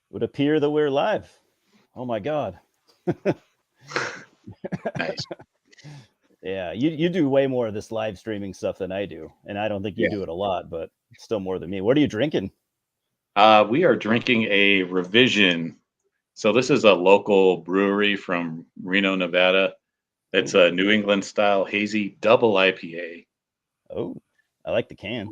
would appear that we're live. Oh my god. Nice. Yeah, you do way more of this live streaming stuff than I do, and I don't think you Yeah. do it a lot, but still more than me. What are you drinking? We are drinking a revision. So this is a local brewery from Reno, Nevada. It's Oh, a New England style hazy double IPA. oh, I like the can.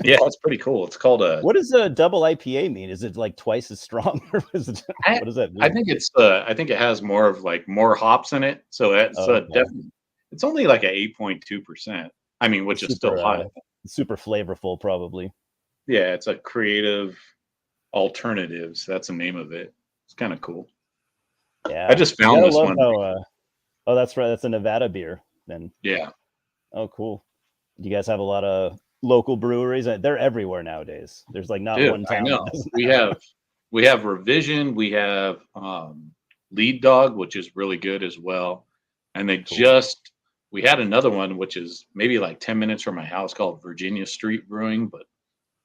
Yeah, it's pretty cool. It's called a. What does a double IPA mean? Is it like twice as strong, or is it, I, what does that I mean? think it's. I think it has more of like more hops in it. So it's Oh, okay. definitely. It's only like a 8.2%. I mean, which is still Super, high. super flavorful, probably. Yeah, it's a creative alternatives. That's the name of it. It's kind of cool. I Yeah, just you found gotta this love one. how. Oh, that's right. That's a Nevada beer. Then. Yeah. Oh, cool. Do you guys have a lot of local breweries? They're everywhere nowadays. There's like not Dude, one I town that know. doesn't We have it. have we have Revision, we have Lead Dog, which is really good as well. And they Cool. just we had another one which is maybe like 10 minutes from my house called Virginia Street Brewing, but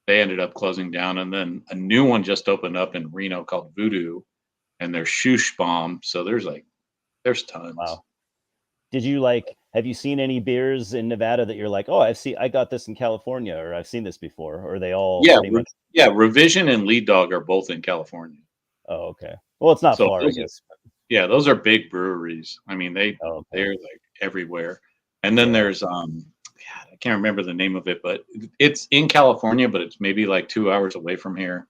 they ended up closing down. And then a new one just opened up in Reno called Voodoo, and they're Shoosh Bomb. So there's tons. Wow. Did you like? Have you seen any beers in Nevada that you're like, oh, I got this in California, or I've seen this before, or are they all Yeah, pretty much? yeah, Revision and Lead Dog are both in California. Oh, okay. Well, it's not So far, I those guess. Yeah, those are big breweries. I mean, Oh, okay. they're like everywhere. And then Yeah. there's God, I can't remember the name of it, but it's in California, but it's maybe like 2 hours away from here.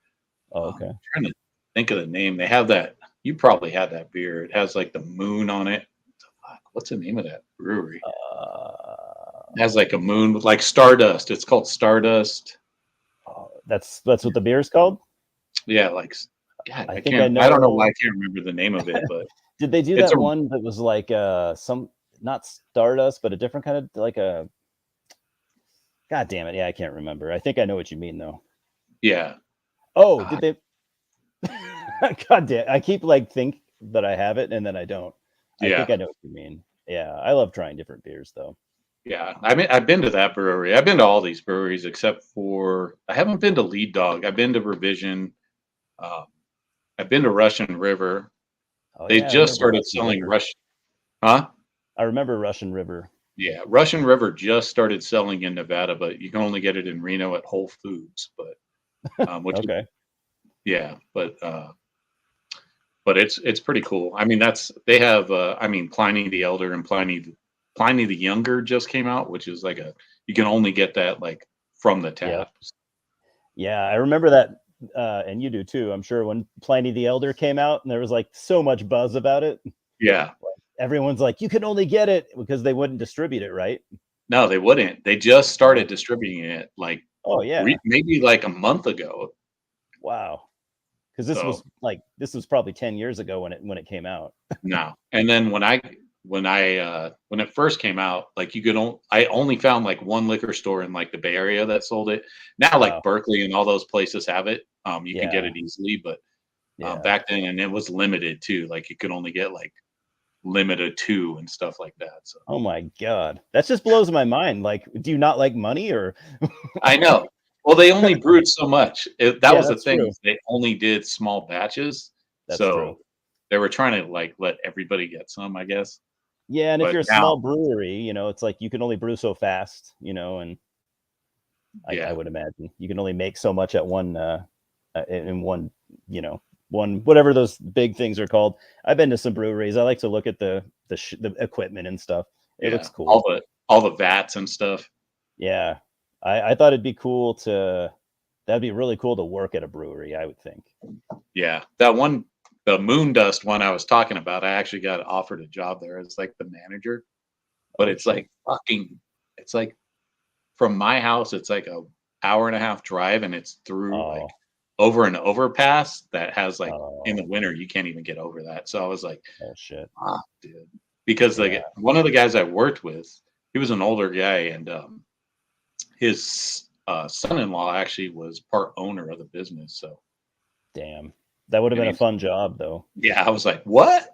Oh, okay. I'm trying to think of the name. They have that. You probably had that beer. It has like the moon on it. Fuck, what's the name of that brewery? It has like a moon with like Stardust. It's called Stardust. that's what the beer is called. Yeah, like God, I I think I can't. I don't know why know. I can't remember the name of it, but Did they do it's that a one that was like some not Stardust, but a different kind of like a? God damn it! Yeah, I can't remember. I think I know what you mean though. yeah. Oh, Uh, did they? God damn! I keep like think that I have it and then I don't. I yeah. think I know what you mean. Yeah, I love trying different beers though. Yeah, I mean, I've been to that brewery. I've been to all these breweries except for I haven't been to Lead Dog. I've been to Revision. Um, I've been to Russian River. Oh They yeah, I just remember started Russian selling River. Huh? I remember Russian River. Yeah, Russian River just started selling in Nevada, but you can only get it in Reno at Whole Foods. But which is Okay. yeah, but it's pretty cool. I mean, they have. I mean, Pliny the Elder and Pliny the Younger just came out, which is like a you can only get that like from the Yep. tap. Yeah, I remember that, and you do too. I'm sure when Pliny the Elder came out, and there was like so much buzz about it. Yeah. Everyone's like, you can only get it because they wouldn't distribute it, right? No, they wouldn't. They just Yeah. started distributing it like Oh yeah. maybe like a month ago. Wow. Because So this was probably 10 years ago when it came out. no. And then when it first came out, like I only found like one liquor store in like the Bay Area that sold it. Now like Wow. Berkeley and all those places have it. You can get Yeah. it easily, but Yeah. back then and it was limited too. Like you could only get like limited two and stuff like that. So Oh my God. That just blows my mind. Like, do you not like money or? I know. Well, they only brewed so much. That Yeah, was the that's thing. true. Is they only did small batches, That's true. so they were trying to like let everybody get some, I guess. Yeah, and if But you're a now, small brewery, it's like you can only brew so fast, and I yeah, would imagine you can only make so much at one in one, you know, one whatever those big things are called. I've been to some breweries. I like to look at the equipment and stuff. It yeah, looks cool. all the vats and stuff. Yeah, I thought it'd be cool to. That'd be really cool to work at a brewery. I would think. Yeah, that one, the Moon Dust one I was talking about. I actually got offered a job there as like the manager, but Oh it's shit. like it's like from my house, it's like a hour and a half drive, and it's through like Oh, over an overpass that has like in oh, the winter you can't even get over that. So I was like, oh shit. ah, dude, because Yeah. like one of the guys I worked with, he was an older guy, and his son-in-law actually was part owner of the business. So Damn. That would have and been a he's fun job though. yeah, I was like, what?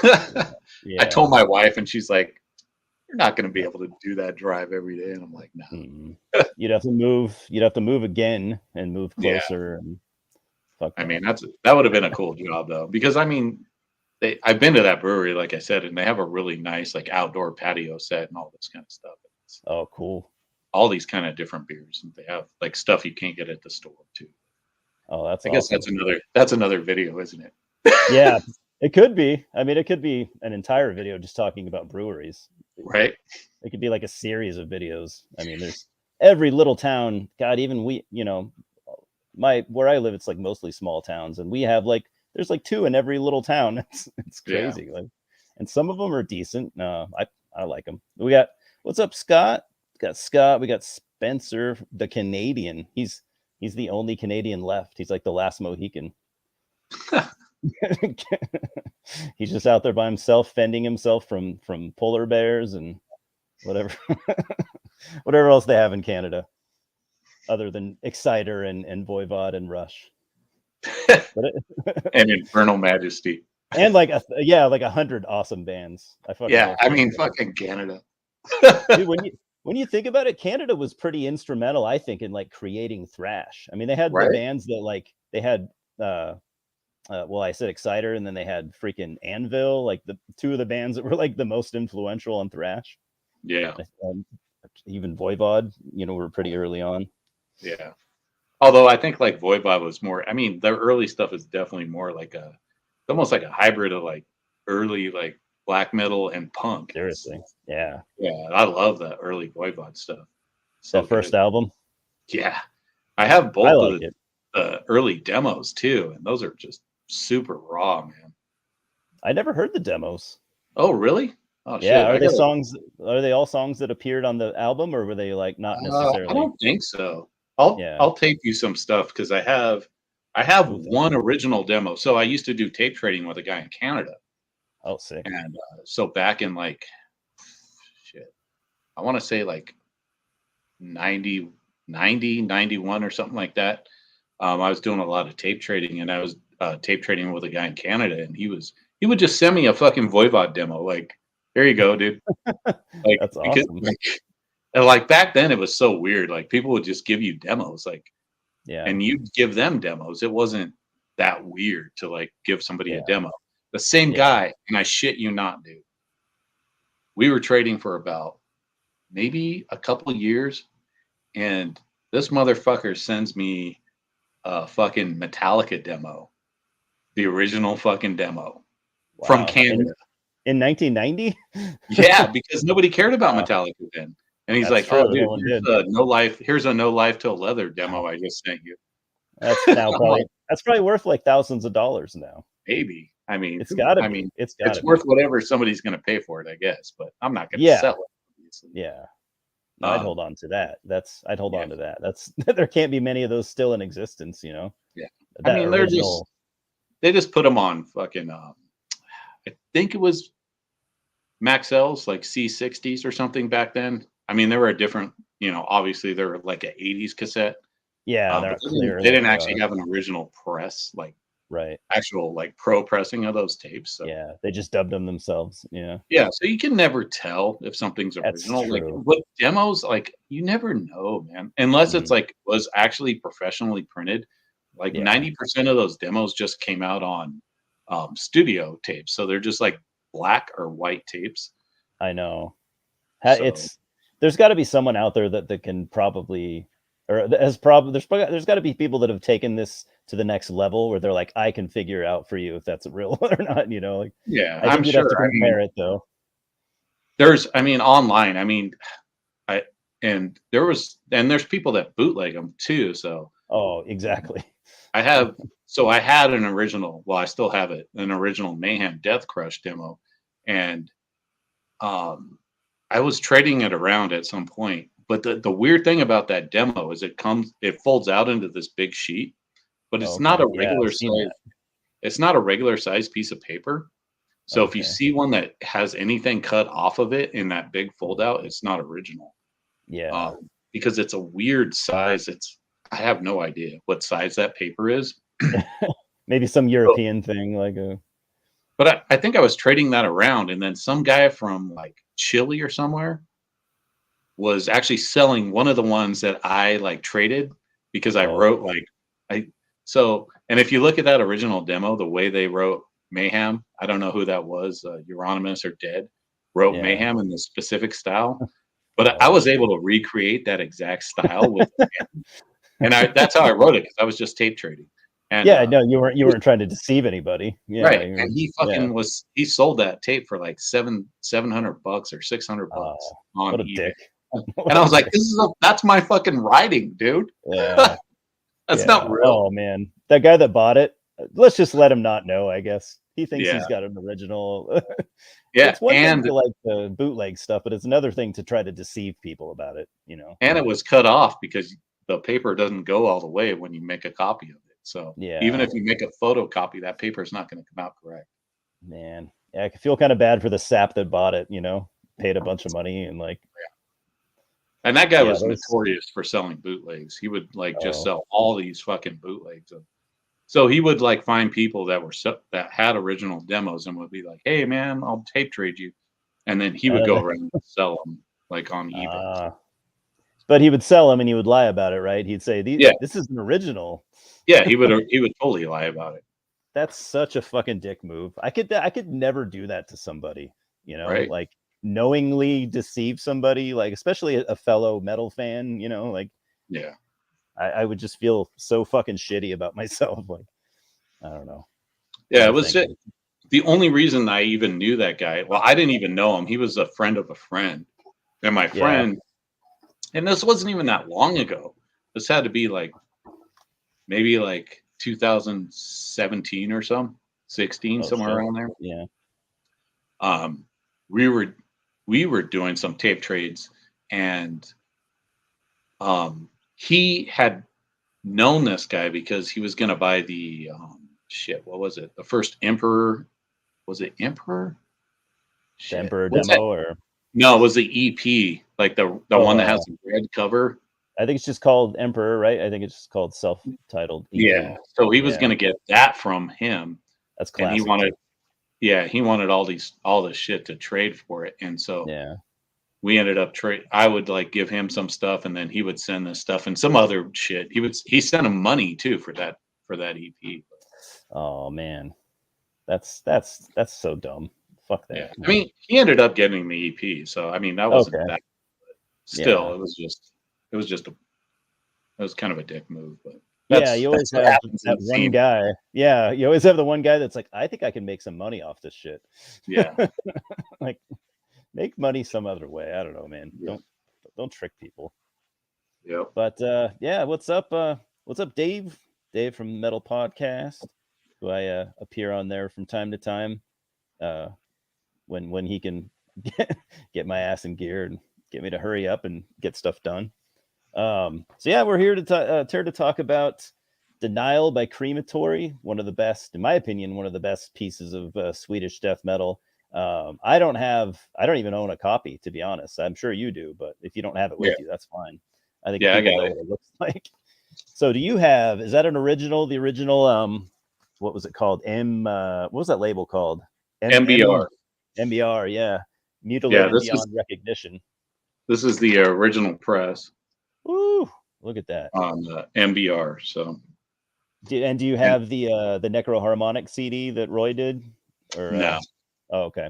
Yeah. I Yeah. told my wife, and she's like, "You're not going to be able to do that drive every day." And I'm like, "No." Mm-mm. You'd have to move. You'd have to move again and move Yeah, closer. And Fuck I that. mean, that would have been a cool job though, because I mean, I've been to that brewery, like I said, and they have a really nice like outdoor patio set and all this kind of stuff. It's Oh, cool. all these kind of different beers, and they have like stuff you can't get at the store too. Oh, that's I guess awesome. that's another video, isn't it? Yeah, it could be. I mean, it could be an entire video just talking about breweries. Right? It could be like a series of videos. I mean, there's every little town. God, even we, where I live, it's like mostly small towns, and we have like there's like two in every little town. It's Yeah. crazy. Like, and some of them are decent. No, I like them. We got what's up, Scott? We got Scott. We got Spencer, the Canadian. He's the only Canadian left. He's like the last Mohican. He's just out there by himself, fending himself from polar bears and whatever whatever else they have in Canada, other than Exciter and Voivod and Rush. And Infernal Majesty. And like 100 awesome bands. Yeah, I mean, fucking Canada. Dude, when you think about it, Canada was pretty instrumental, I think, in like creating thrash. I mean, they had the bands that like they had well, I said Exciter, and then they had freaking Anvil, like the two of the bands that were like the most influential on thrash. Yeah. Even Voivod, were pretty early on. Yeah. Although I think like Voivod was more, I mean, their early stuff is definitely more like almost like a hybrid of like early like black metal and punk. Seriously. Yeah. Yeah. I love that early Voivod stuff. So that first album? Yeah. I have both of the early demos too, and those are just super raw, man. I never heard the demos. Oh, really? Oh, yeah. Shit. Are they all songs that appeared on the album, or were they like not necessarily? I don't think so. I'll tape you some stuff because I have one original demo. So I used to do tape trading with a guy in Canada. Oh, sick. And so back in like, I want to say like 90, 91 or something like that. I was doing a lot of tape trading, and I was tape trading with a guy in Canada, and he would just send me a fucking Voivod demo. Like, there you go, dude. Like, that's awesome. And like back then it was so weird. Like people would just give you demos, like, and you'd give them demos. It wasn't that weird to like give somebody a demo. The same guy, and I shit you not, dude. We were trading for about maybe a couple of years, and this motherfucker sends me a fucking Metallica demo, the original fucking demo from Canada in 1990. Yeah, because nobody cared about Metallica then. And he's like, "Oh, dude, here's a No Life Till Leather demo I just sent you." That's now probably worth like thousands of dollars now. Maybe. I mean, it's worth whatever somebody's going to pay for it, I guess. But I'm not going to sell it. Obviously. Yeah, no, I'd hold on to that. I'd hold on to that. That's there can't be many of those still in existence, Yeah, I mean, they just put them on fucking. I think it was Maxell's like C60s or something back then. I mean, they were a different, obviously they were like an 80s cassette. Yeah, they didn't actually have an original press, like actual like pro pressing of those tapes. So. Yeah, they just dubbed them themselves. Yeah. Yeah, so you can never tell if something's original. Like what demos, like you never know, man, unless it's like was actually professionally printed. Like 90% of those demos just came out on studio tapes, so they're just like black or white tapes. I know. There's got to be someone out there that can probably, or there's got to be people that have taken this to the next level where they're like, I can figure out for you if that's real or not. Like, I'm sure. Have to compare it though. There's online. I mean, there's people that bootleg them too. So. Oh, exactly. I had an original. Well, I still have it. An original Mayhem Death Crush demo, and I was trading it around at some point. But the weird thing about that demo is it folds out into this big sheet, but it's not a regular size. It's not a regular size piece of paper. So if you see one that has anything cut off of it in that big fold out, it's not original. Yeah. Because it's a weird size. I have no idea what size that paper is. Maybe some European thing like a. But I think I was trading that around, and then some guy from like Chile or somewhere was actually selling one of the ones that I like traded because I wrote like So, and if you look at that original demo, the way they wrote Mayhem, I don't know who that was, Euronymous or Dead, wrote Mayhem in this specific style. But I was able to recreate that exact style with and that's how I wrote it, because I was just tape trading. And yeah, no, you weren't trying to deceive anybody. Yeah, right. And he fucking he sold that tape for like $700 or $600 on what a eBay. dick. And I was like, that's my fucking writing, dude. Yeah. That's not real. Oh man. That guy that bought it, let's just let him not know, I guess. He thinks he's got an original. Yeah. It's one thing to like the bootleg stuff, but it's another thing to try to deceive people about it, you know. And it was cut off because the paper doesn't go all the way when you make a copy of it. So even if you make a photocopy, that paper is not going to come out correct. Man, yeah, I feel kind of bad for the sap that bought it, you know, paid a bunch of money and like. And that guy was notorious for selling bootlegs. He would like just sell all these fucking bootlegs. So he would like find people that that had original demos and would be like, "Hey man, I'll tape trade you," and then he would go around and sell them like on eBay. But he would sell them and he would lie about it, right? He'd say, "This is an original." Yeah, he would totally lie about it. That's such a fucking dick move. I could never do that to somebody, you know, right? Like knowingly deceive somebody, like especially a fellow metal fan, you know, like I would just feel so fucking shitty about myself. Like, I don't know. Yeah, it was the only reason I even knew that guy. Well, I didn't even know him. He was a friend of a friend. And my friend, and this wasn't even that long ago. This had to be like maybe like 2017 or something, 16, somewhere around there. Yeah. We were doing some tape trades, and he had known this guy because he was going to buy the what was it? The first Emperor? Was it Emperor? Emperor demo or no? It was the EP, like the one that has the red cover. I think it's just called Emperor, right? I think it's just called self-titled EP. Yeah. So he was going to get that from him. That's classic. And he wanted all this shit to trade for it, and so we ended up I would like give him some stuff, and then he would send this stuff and some other shit. He sent him money too for that EP. Oh man, that's so dumb. Fuck that. Yeah. I mean, he ended up getting the EP, so I mean that wasn't that. Still, it was kind of a dick move, but. You always have that one guy. Yeah, you always have the one guy that's like, I think I can make some money off this shit. Yeah. Like, make money some other way. I don't know, man. Yeah. Don't trick people. Yeah. But what's up? What's up, Dave? Dave from Metal Podcast, who I appear on there from time to time. When he can get my ass in gear and get me to hurry up and get stuff done. We're here to talk about Denial by Crematory, one of the best, in my opinion, one of the best pieces of Swedish death metal. I don't even own a copy, to be honest. I'm sure you do, but if you don't have it with you, that's fine. I think I got know what it looks like. So do you have, is that the original, what was it called? What was that label called? MBR. MBR, yeah. Mutilated Beyond Recognition. This is the original press. Ooh, look at that. On MBR, so. Do you have the Necroharmonic CD that Roy did? Or no. Oh, okay.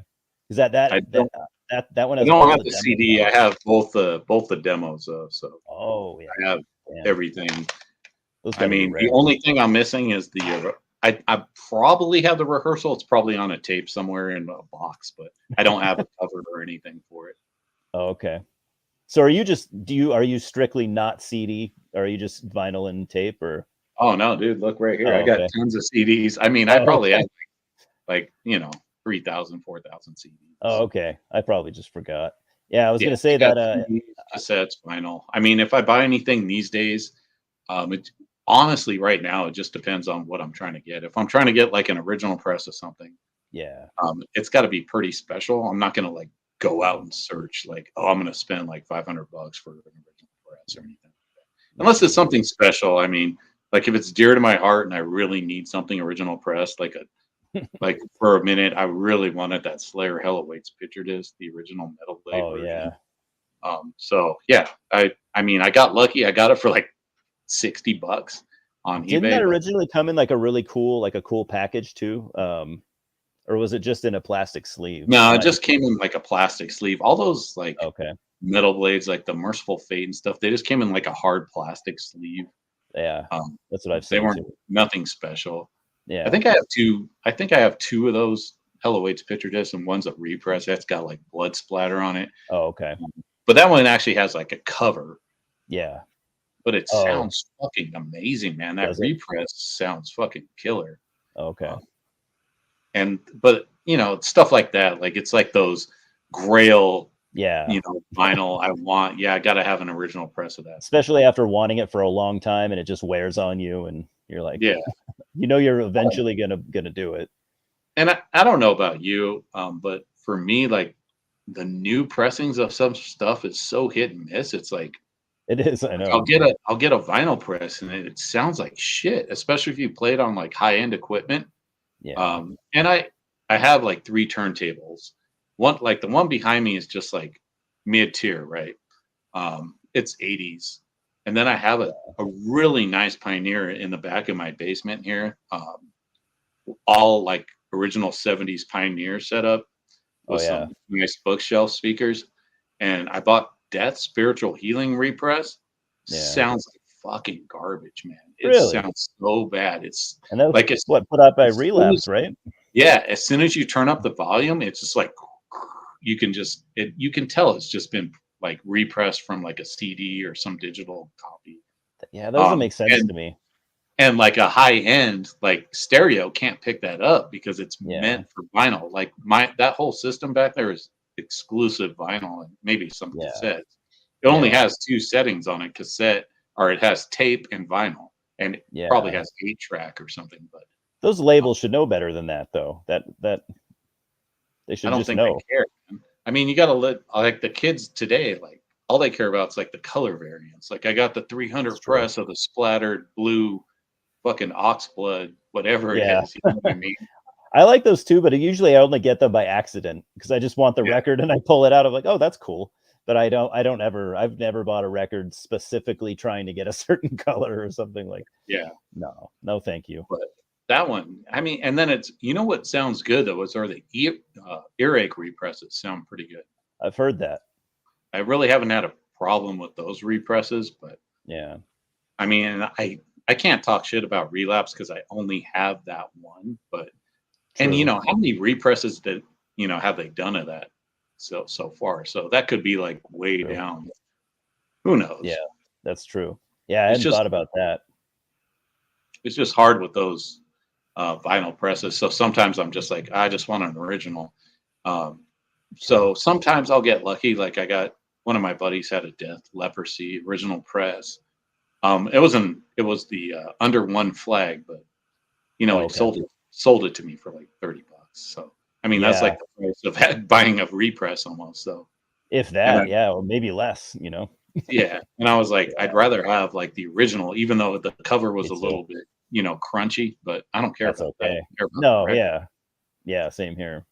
Is that one? I don't have the CD. I have both the demos. So. Oh yeah. I have everything. I mean, the only thing I'm missing is I probably have the rehearsal. It's probably on a tape somewhere in a box, but I don't have a cover or anything for it. Oh, okay. So are you strictly not CD? Or are you just vinyl and tape or? Oh no, dude, look right here. I got tons of CDs. I mean, I probably have like 3,000, 4,000 CDs. Oh, okay. I probably just forgot. Yeah, I was gonna say that CDs, cassettes, vinyl. I mean, if I buy anything these days, honestly, right now, it just depends on what I'm trying to get. If I'm trying to get like an original press of something, it's got to be pretty special. I'm not gonna like go out and search like, I'm gonna spend like $500 for an original press or anything, unless it's something special. I mean, like if it's dear to my heart and I really need something original press, like like for a minute, I really wanted that Slayer Hell Awaits picture disc, the original metal blade version. So yeah, I mean, I got lucky. I got it for like $60. on Didn't eBay. that originally come in like a really cool, like a cool package too? Or was it just in a plastic sleeve? No, it just came in like a plastic sleeve. All those like Okay. metal blades, like the Merciful Fate and stuff, they just came in like a hard plastic sleeve. Yeah, that's what I've They seen weren't too. nothing special. I Yeah. think I have two. I think I have two of those Hell Awaits picture discs, and one's a repress that's got like blood splatter on it. Oh, okay. But that one actually has like a cover. Yeah. But it Oh, sounds fucking amazing, man. That does it? repress sounds fucking killer. Okay. But stuff like that, like it's like those Grail, Yeah. vinyl. I gotta have an original press of that. Especially after wanting it for a long time and it just wears on you and you're like, Yeah. you're eventually gonna do it. And I don't know about you, but for me, like the new pressings of some stuff is so hit and miss. It's like It is, I know. I'll get a vinyl press and it sounds like shit, especially if you play it on like high end equipment. Yeah. And I have like 3 turntables. One, like the one behind me is just like mid tier, right? It's 80s, and then I have a really nice Pioneer in the back of my basement here. All like original 70s Pioneer setup with some nice bookshelf speakers. And I bought Death Spiritual Healing repress. Yeah. Sounds like fucking garbage, man. It Really? sounds so bad. It's And that was like it's what put out by as soon Relapse, as- right? Yeah, as soon as you turn up the volume, it's just like you can tell it's just been like repressed from like a CD or some digital copy. Yeah, that doesn't make sense and to me. and like a high end like stereo can't pick that up because it's Yeah. meant for vinyl. Like that whole system back there is exclusive vinyl and maybe some cassettes. It only has 2 settings on it, cassette, or it has tape and vinyl, and it probably has 8-track or something. But those labels should know better than that, though. That they should I don't just think know. they care. Man. I mean, you got to let like the kids today, like all they care about is like the color variants. Like I got the 300 press of the splattered blue fucking oxblood, whatever it is. You know what I mean? I like those too, but usually I only get them by accident because I just want the record and I pull it out. I'm like, oh, that's cool. But I've never bought a record specifically trying to get a certain color or something like. Yeah. No, thank you. But that one, I mean, and then it's, what sounds good though, are the earache represses sound pretty good. I've heard that. I really haven't had a problem with those represses, but yeah. I mean, I can't talk shit about Relapse because I only have that one, but True. And how many represses that have they done of that so far? So that could be like way down. Who knows? Yeah, that's true. Yeah, I hadn't thought about that. It's just hard with those vinyl presses. So sometimes I'm just like, I just want an original. So sometimes I'll get lucky. Like I got one of my buddies had a Death Leprosy original press. It was the Under One Flag, but he sold it to me for like $30. So I mean that's like the price of buying a repress almost. So if that, or maybe less, Yeah, and I was like, I'd rather have like the original, even though the cover was a little bit, crunchy. But I don't care about that. No, yeah, same here.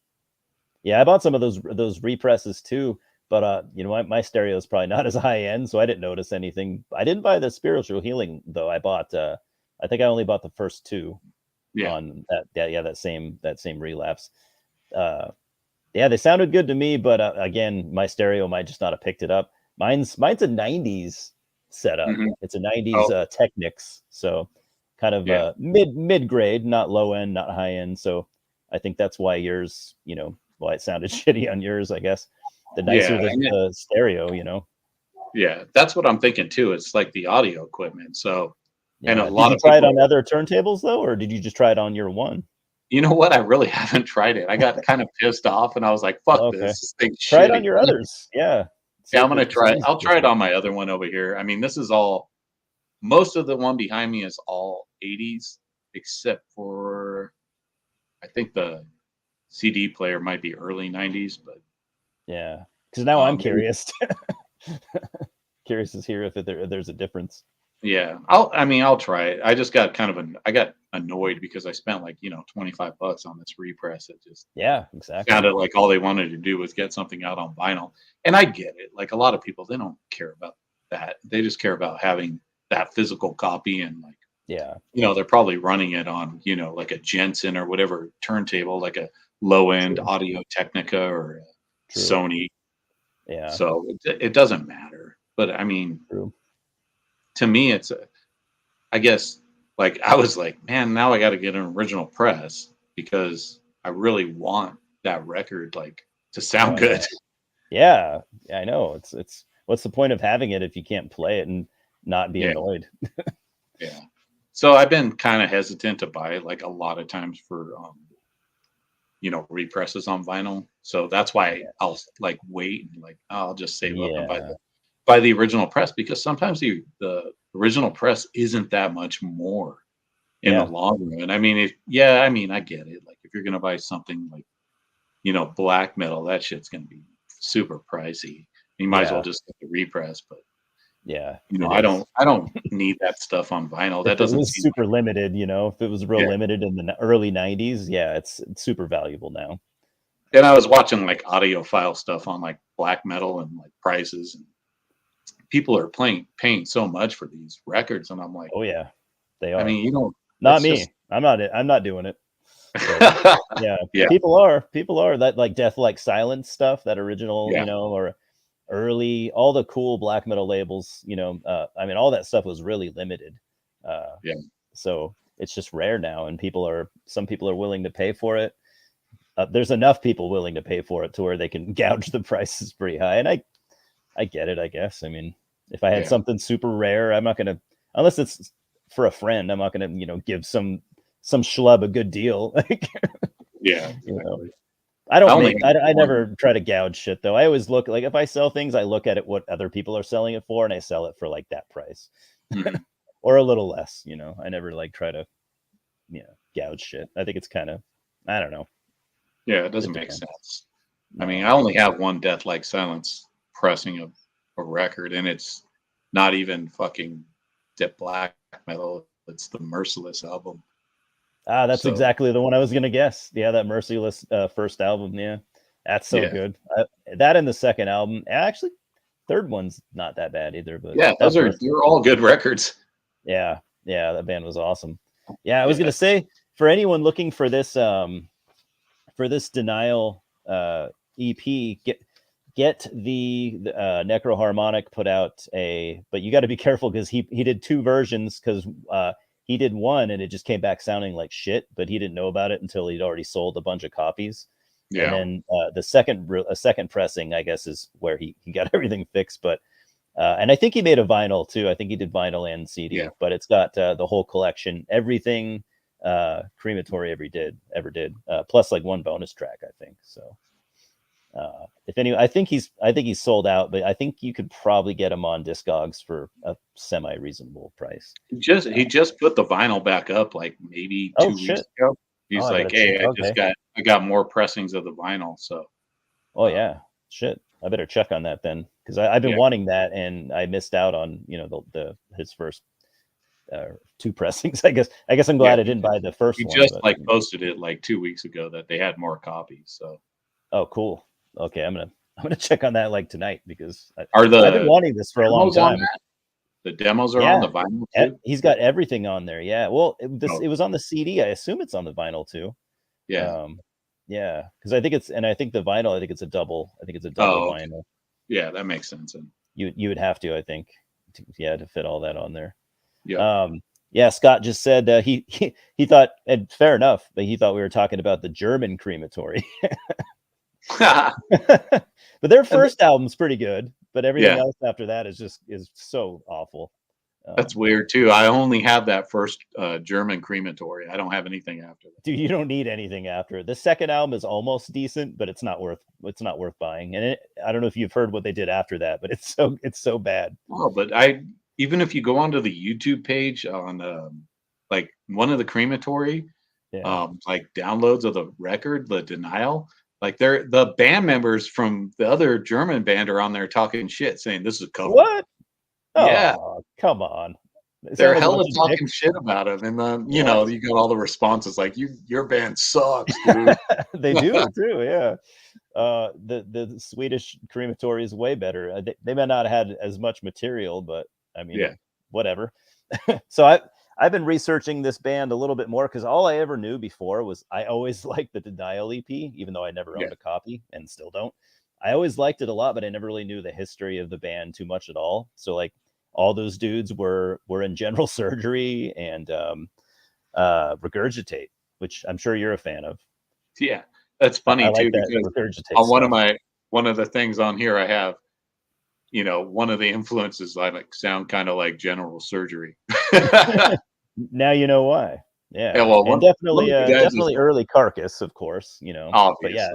Yeah, I bought some of those represses too, but my stereo is probably not as high end, so I didn't notice anything. I didn't buy the Spiritual Healing though. I bought, I think I only bought the first 2. On that, that same Relapse. They sounded good to me, but again, my stereo might just not have picked it up. Mine's a 90s setup. Mm-hmm. It's a 90s Technics, so kind of mid grade, not low end, not high end. So I think that's why yours, why it sounded shitty on yours, I guess. The nicer the stereo, Yeah, that's what I'm thinking too. It's like the audio equipment. So and a lot of people try it on other turntables though, or did you just try it on your one? You know what? I really haven't tried it. I got kind of pissed off and I was like, fuck this thing's try shitty. it on your others. Yeah. I'm gonna try it. I'll try it on my other one over here. I mean, this is most of the one behind me is all 80s, except for I think the CD player might be early 90s, but yeah. Because now I'm curious. Curious to hear if there's a difference. Yeah, I'll try it. I just got I got annoyed because I spent like $25 on this repress. It just exactly sounded like all they wanted to do was get something out on vinyl, and I get it. Like a lot of people, they don't care about that. They just care about having that physical copy and like Yeah. They're probably running it on, like a Jensen or whatever turntable, like a low end True. Audio Technica or a True. Sony. Yeah. So it doesn't matter. But I mean, True. to me, I guess, like, I was like, man, now I got to get an original press because I really want that record, like, to Oh, sound I good. know. Yeah. I know. It's what's the point of having it if you can't play it and not be Yeah. annoyed? Yeah. So I've been kind of hesitant to buy it, like, a lot of times for, represses on vinyl. So that's why I'll like wait and like, I'll just save up and Yeah. buy the original press because sometimes the original press isn't that much more in the Yeah. long run. I mean, I mean, I get it. Like, if you're gonna buy something like, black metal, that shit's gonna be super pricey. You might as well Yeah. just get the repress. But Yeah. I It is. don't need that stuff on vinyl. That If it doesn't was seem super limited, if it was real yeah. limited in the early 90s, yeah, it's super valuable now. And I was watching like audiophile stuff on like black metal and like prices, and people are paying so much for these records, and I'm like, Oh yeah, they I are. mean, Not it's me. just I'm not doing it. But yeah, yeah, people are that like Death Like Silence stuff, that original, yeah, or early, all the cool black metal labels, I mean, all that stuff was really limited. Uh, yeah, so it's just rare now, and some people are willing to pay for it. There's enough people willing to pay for it to where they can gouge the prices pretty high. And I get it, I guess. I mean, if I had yeah, something super rare, I'm not gonna, unless it's for a friend, I'm not gonna, give some schlub a good deal. Like, yeah, you know, exactly. I I don't only make, have I one. never try to gouge shit though. I always look like if I sell things, I look at it what other people are selling it for, and I sell it for like that price Mhm. or a little less. I never like try to, gouge shit. I think it's kind of, I don't know. Yeah, it It doesn't make depends. sense. I mean, No. I only have one Death Like Silence pressing of a record, and it's not even fucking Death Black Metal. It's the Merciless album. Ah, that's So exactly the one I was gonna guess. Yeah, that Merciless first album. Yeah, that's so yeah, good. That and the second album, actually, third one's not that bad either. But yeah, that first, they're all good records. yeah, yeah, that band was awesome. Yeah, I was Yeah, gonna say for anyone looking for this Denial EP, get the Necroharmonic put out but you got to be careful because he did two versions because he did one and it just came back sounding like shit, but he didn't know about it until he'd already sold a bunch of copies. And yeah, then the second pressing, I guess, is where he got everything fixed. But and I think he made a vinyl too. I think he did vinyl and yeah. CD, but it's got the whole collection, everything Crematory ever did, plus like one bonus track, I think. So if any, I think he's sold out, but I think you could probably get him on Discogs for a semi reasonable price. He just put the vinyl back up like maybe Oh 2 weeks shit! ago. Oh, He's I like, gotta check. "Hey, Okay. I got more pressings of the vinyl." So, Oh um, yeah, shit. I better check on that then, because I've been yeah, wanting that, and I missed out on the his first two pressings. I guess I'm yeah. glad I didn't buy the first He one, just but like posted it like 2 weeks ago that they had more copies. So, oh cool. Okay, I'm gonna check on that like tonight because are I've been the wanting this for a long demos on time. that? The demos are on Yeah, the vinyl too. he's got everything on there. Yeah, well, Oh, it was on the CD. I assume it's on the vinyl too. yeah. Um, yeah, because I think the vinyl. I think it's a double. I think it's a double Oh, okay. vinyl. Yeah, that makes sense. And You would have to, I think, to fit all that on there. yep. Yeah, Scott just said he thought, and fair enough, but he thought we were talking about the German Crematory. But their And first album's pretty good, but everything yeah, else after that is so awful. that's weird too. I only have that first German crematory. I don't have anything after that. Dude, you don't need anything after it. The second album is almost decent, but it's not worth buying. And I don't know if you've heard what they did after that, but it's so bad. Oh, but even if you go onto the YouTube page on like one of the crematory Yeah. like downloads of the record, the Denial, like the band members from the other German band are on there talking shit, saying this is a cover. What? Yeah, Oh, come on. They they're sound like a hella bunch of talking dicks. shit about him, and then What? you got all the responses like your band sucks, dude. They do too, yeah. The Swedish Crematory is way better. They may not have had as much material, but I Yeah, mean, whatever. So I've been researching this band a little bit more because all I ever knew before was I always liked the Denial EP, even though I never owned a copy and still don't. I always liked it a lot, but I never really knew the history of the band too much at all. So like all those dudes were in General Surgery and Regurgitate, which I'm sure you're a fan of. Yeah, that's funny too, because on one of the things on here I have, one of the influences I like sound kind of like General Surgery. Now you know why. Yeah, well, and definitely early Carcass, of course. Obviously. But yeah,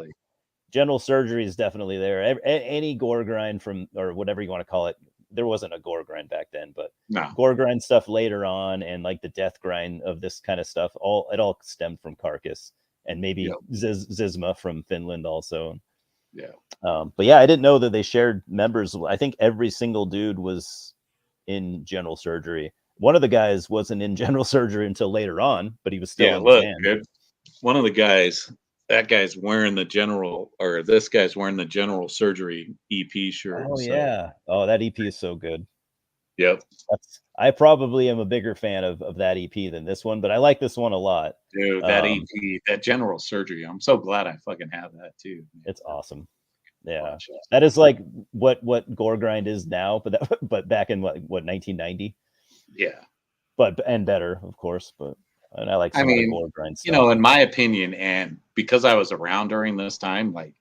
General Surgery is definitely there. Any gore grind from, or whatever you want to call it. There wasn't a gore grind back then, but gore grind stuff later on, and like the death grind of this kind of stuff, it all stemmed from Carcass, and maybe Zizma from Finland also. Yeah. But yeah, I didn't know that they shared members. I think every single dude was in General Surgery. One of the guys wasn't in General Surgery until later on, but he was still in the band. Dude, one of the guys, that guy's wearing the General, or this guy's wearing the General Surgery EP shirt. Oh yeah. Oh, that EP is so good. Yep. I probably am a bigger fan of that EP than this one, but I like this one a lot. Dude, that EP, that General Surgery, I'm so glad I fucking have that too. It's awesome. Yeah, that is like what gore grind is now, but back in what 1990. Yeah, and better, of course. And I like some of the gore grind stuff. In my opinion, and because I was around during this time, like,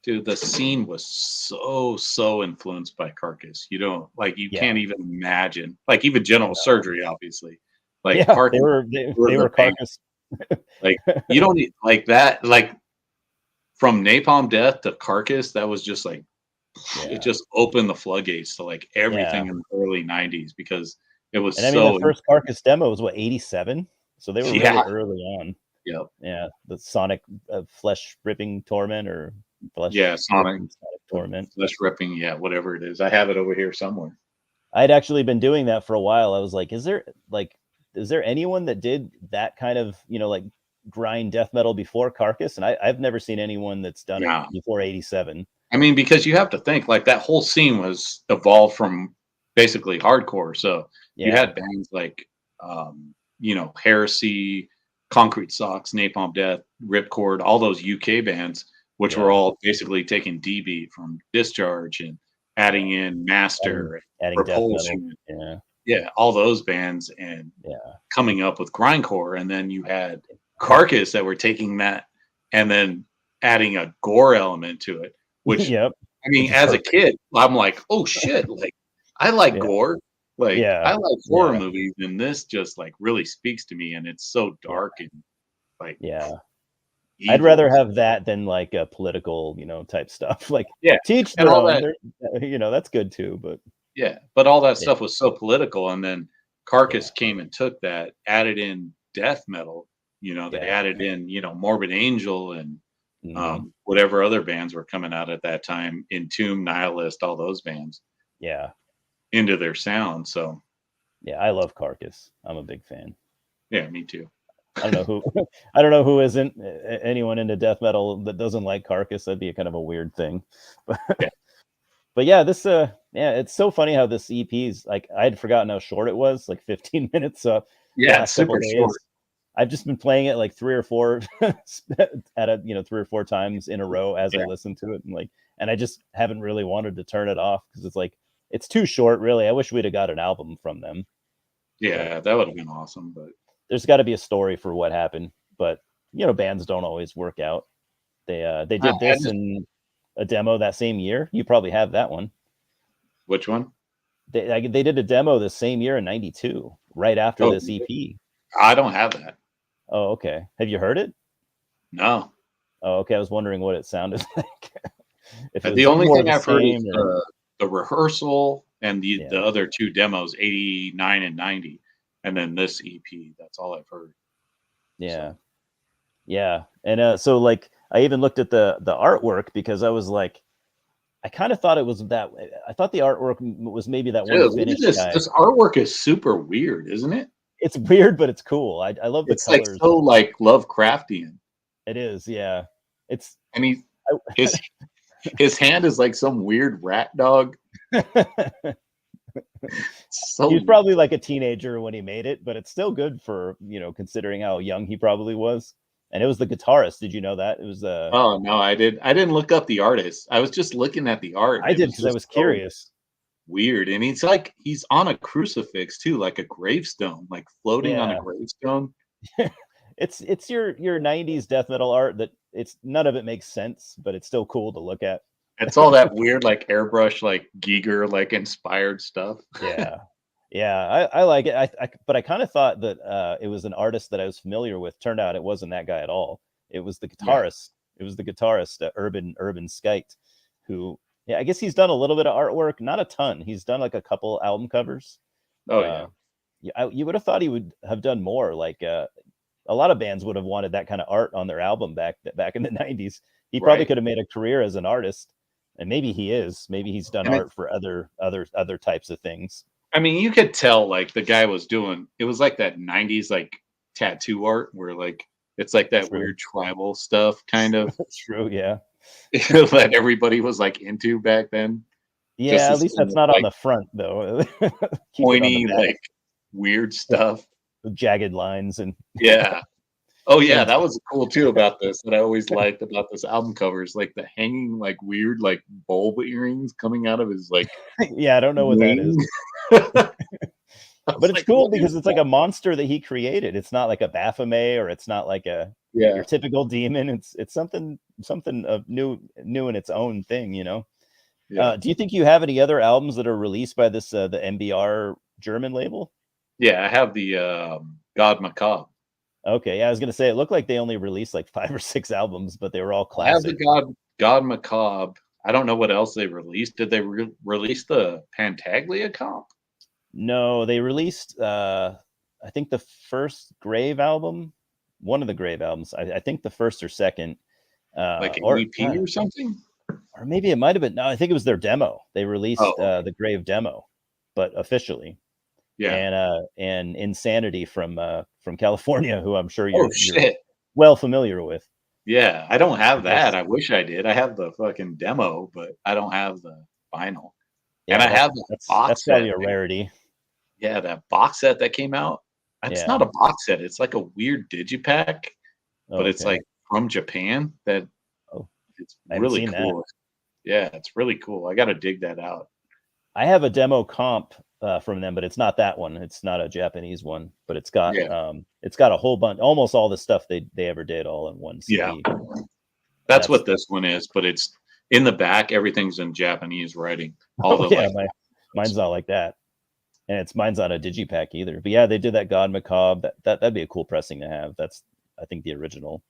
dude, the scene was so influenced by Carcass. You can't even imagine. Like even General Surgery, obviously. Like Carcass, they were Carcass. Like you don't need like that. Like from Napalm Death to Carcass, that was just like it just opened the floodgates to like everything in the early '90s because it was. And I mean, the first Carcass demo was what, 87, so they were really early on. Yep. Yeah, the Sonic Flesh Ripping Torment or Sonic Torment, Flesh Ripping, whatever it is. I have it over here somewhere. I'd actually been doing that for a while. I was like, is there anyone that did that kind of like grind death metal before Carcass? And I've never seen anyone that's done it before 87. I mean, because you have to think like that whole scene was evolved from basically hardcore. So you had bands like Heresy, Concrete Socks, Napalm Death, Ripcord, all those UK bands, which were all basically taking D-Beat from Discharge and adding in Master, adding Repulsion, all those bands, and coming up with grindcore. And then you had Carcass that were taking that and then adding a gore element to it, which I mean, as a kid, I'm like, oh shit, like I like gore. Like I like horror movies, and this just like really speaks to me, and it's so dark and like evil. I'd rather have that than like a political, type stuff. Like teach them, all that, that's good too. But but all that stuff was so political, and then Carcass came and took that, added in death metal. They added in Morbid Angel and whatever other bands were coming out at that time, Entomb, Nihilist, all those bands. Into their sound. So I love Carcass. I'm a big fan. Yeah, me too. I don't know who isn't. Anyone into death metal that doesn't like Carcass, that'd be a kind of a weird thing. But this it's so funny how this EP is like, I had forgotten how short it was, like 15 minutes. So super short. I've just been playing it like 3 or 4 at 3 or 4 times in a row as I listen to it, and I just haven't really wanted to turn it off because it's like it's too short, really. I wish we'd have got an album from them. Yeah, that would have been awesome, but there's got to be a story for what happened. But bands don't always work out. They did this in a demo that same year. You probably have that one. Which one? They did a demo the same year in '92, right after this EP. I don't have that. Oh, okay. Have you heard it? No. Oh, okay. I was wondering what it sounded like. The only thing I've heard is the Rehearsal and the other 2 demos, 89 and 90, and then this EP. That's all I've heard. And so like I even looked at the artwork because I was like, I kind of thought it was that. I thought the artwork was maybe that one Finnish guy. This artwork is super weird, isn't it? It's weird, but it's cool. I love the colors. It's like so like Lovecraftian. It is, yeah. It's and his hand is like some weird rat dog. So He was probably like a teenager when he made it, but it's still good for, considering how young he probably was. And it was the guitarist. Did you know that? It was oh no, I didn't look up the artist. I was just looking at the art and I it did was because I just was so curious. weird. And he's like he's on a crucifix too, like a gravestone, like floating on a Yeah. gravestone. It's your 90s death metal art that it's none of it makes sense, but it's still cool to look at. It's all that weird like airbrush, like Giger, like inspired stuff. Yeah. Yeah, I like it. But I kind of thought that it was an artist that I was familiar with. Turned out it wasn't that guy at all. It was the Yeah. guitarist. It was the guitarist, Urban Skite, who, yeah, I guess he's done a little bit of artwork, not a ton. He's done like a couple album covers. Oh Uh, yeah. you would have thought he would have done more. Like a lot of bands would have wanted that kind of art on their album back in the 90s. He probably Right. could have made a career as an artist, and maybe he is. Maybe he's done And it art for other types of things. I mean, you could tell like the guy was doing it was like that 90s like tattoo art where like it's like that True. weird tribal stuff kind of True, yeah. that everybody was like into back then. Just Yeah, the at least same that's with not on like the front though. Keep it on the pointy, back like weird stuff. with jagged lines and Yeah. Oh yeah, and that was cool too about this that I always liked about this album cover is like the hanging like weird like bulb earrings coming out of his like yeah, I don't know what that is. wing. I But was it's like, cool what because is it's like that? a monster that he created. It's not like a Baphomet or it's not like your Yeah, typical demon. It's something of new in its own thing. yeah, Do you think you have any other albums that are released by this the MBR German label? yeah. I have the God Macabre. Okay, yeah, I was gonna say it looked like they only released like 5 or 6 albums, but they were all I have the classic. God Macabre. I don't know what else they released. Did they release the Pantaglia comp? No, they released I think the first Grave album, one of the Grave albums. I think the first or second, Like an or EP or something? or maybe it might have been. No, I think it was their demo. They released Oh, okay. the Grave demo, but officially. Yeah. And Insanity from California, who I'm sure Oh you're shit. well familiar with. Yeah, I don't have that. That's I wish I did. I have the fucking demo, but I don't have the vinyl. And yeah, I that's have the that's box probably set. a rarity. Yeah, that box set that came out. It's not Yeah. a box set. It's like a weird digipack, but Oh, it's okay. like from Japan. That Oh, it's I haven't really seen that. cool. Yeah, it's really cool. I got to dig that out. I have a demo comp from them, but it's not that one. It's not a Japanese one, but Yeah, it's got a whole bunch, almost all the stuff they ever did, all in one yeah. CD. That's That's what this one is, but it's in the back. Everything's in Japanese writing. All oh the yeah, like, mine's not like that, and mine's not a digipack either. But yeah, they did that God Macabre. That'd be a cool pressing to have. That's I think the original.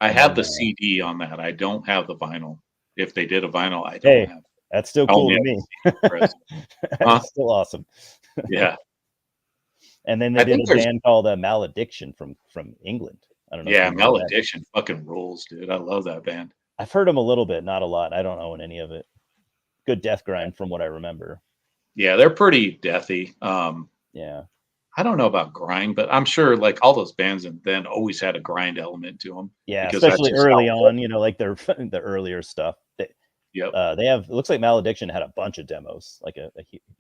I And have then the CD on that. I don't have the vinyl. If they did a vinyl, I don't hey, have. that's still I cool only to have me. the CD press. Huh? That's still awesome. Yeah. And then they I did think a there's band called Malediction from England. I don't know if yeah, you've heard of that. Malediction fucking rules, dude. I love that band. I've heard them a little bit, not a lot. I don't own any of it. Good death grind from what I remember. Yeah, they're pretty deathy. Yeah. I don't know about grind, but I'm sure like all those bands and then always had a grind element to them Yeah, because that's especially just how. early on, like their the earlier stuff. Yep. They have it looks like Malediction had a bunch of demos, like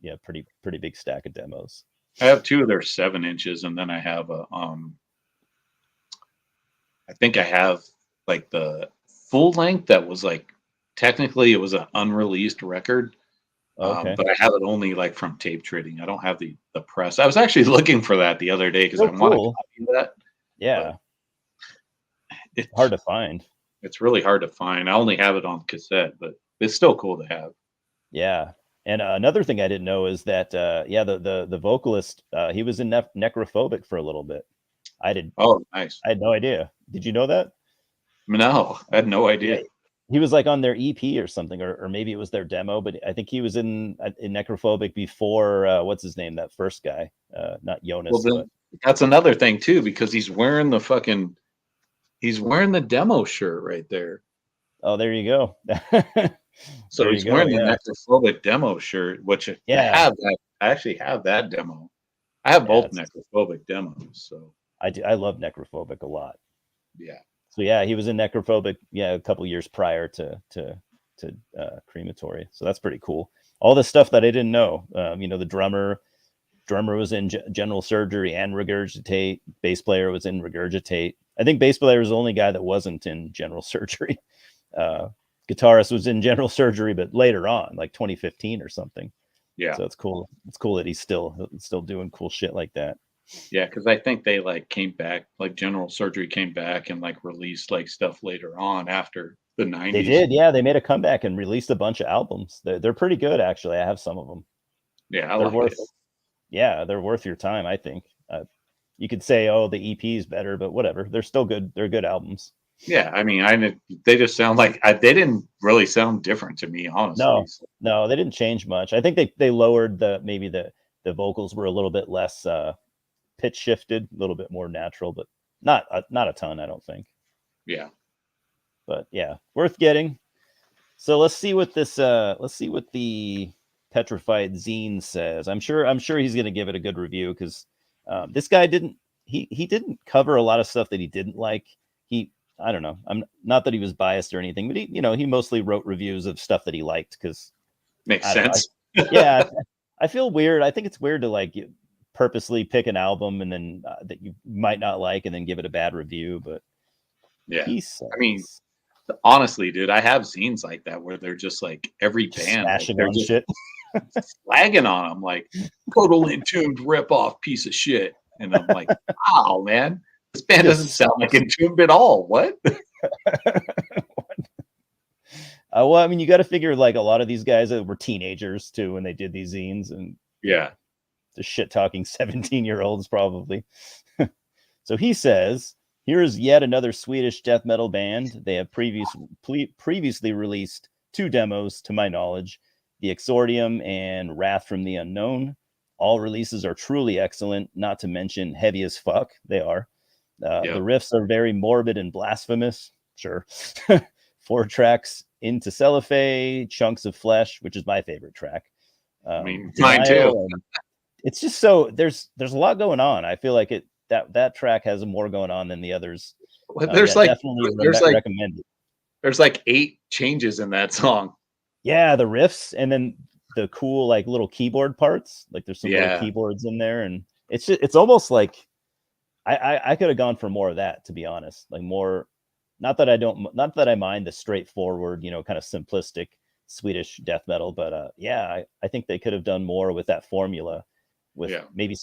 yeah, pretty big stack of demos. I have two of their 7 inches, and then I have a I think I have like the full length that was like technically it was an unreleased record. Okay. But I have it only like from tape trading. I don't have the press. I was actually looking for that the other day because So I want to cool. copy that, but Yeah. Hard to find. it's really hard to find. I only have it on cassette, but it's still cool to have. Yeah. And another thing I didn't know is that yeah, the vocalist he was in Necrophobic for a little bit. Oh, nice. I had no idea. Did you know that? No, I had no Yeah, idea. he was like on their EP or something, or maybe it was their demo. But I think he was in Necrophobic before what's his name, that first guy, not Well, Jonas, but then that's another thing too because he's wearing the demo shirt right there. oh, there you go. So There you he's go. wearing the Yeah, Necrophobic demo shirt, which I yeah, have that. I actually have that demo. I have yeah. both Necrophobic demos. So I love Necrophobic a lot. yeah. So yeah, he was in Necrophobic, yeah, a couple years prior to Crematory. So that's pretty cool. all the stuff that I didn't know. The drummer was in General Surgery and Regurgitate. Bass player was in Regurgitate. I think bass player was the only guy that wasn't in General Surgery. Guitarist was in General Surgery, but later on, like 2015 or something. Yeah. So it's cool. It's cool that he's still doing cool shit like that. Yeah, because I think they like came back, like General Surgery came back and like released like stuff later on after the 90s. They did, yeah. They made a comeback and released a bunch of albums. They're pretty good, actually. I have some of them. Yeah, they're worth it. Yeah, they're worth your time, I think. You could say, oh, the EP is better, but whatever. They're still good. They're good albums. Yeah, I mean, they just sound like they didn't really sound different to me, honestly. No, they didn't change much. I think they lowered maybe the vocals were a little bit less pitch shifted, a little bit more natural, but not a ton, I don't think. Yeah, but yeah, worth getting. So let's see what the Petrified zine says. I'm sure he's going to give it a good review because this guy didn't cover a lot of stuff that he didn't like. I don't know. I'm not that he was biased or anything, but he mostly wrote reviews of stuff that he liked because makes sense. Yeah, I feel weird. I think it's weird to like purposely pick an album and then that you might not like and then give it a bad review. But yeah, I mean, honestly, dude, I have zines like that where they're just like every band like, they're just shit, slagging on them like total Entombed rip-off piece of shit, and I'm like, wow, man. This band doesn't sound like Entombed at all. What? Well, I mean, you got to figure like a lot of these guys were teenagers too when they did these zines, and yeah, the shit talking 17-year-olds probably. So he says, here is yet another Swedish death metal band. They have previously released 2 demos, to my knowledge, The Exordium and Wrath from the Unknown. All releases are truly excellent, not to mention heavy as fuck. They are. The riffs are very morbid and blasphemous. Sure. 4 tracks, Into Cellophane, Chunks of Flesh, which is my favorite track. I mean, mine too. It's just so there's a lot going on. I feel like that track has more going on than the others. There's recommended. There's like 8 changes in that song. Yeah, the riffs and then the cool like little keyboard parts. Like there's some little keyboards in there, and it's almost like I could have gone for more of that, to be honest. Like more, not that I mind the straightforward, kind of simplistic Swedish death metal, but I think they could have done more with that formula, with maybe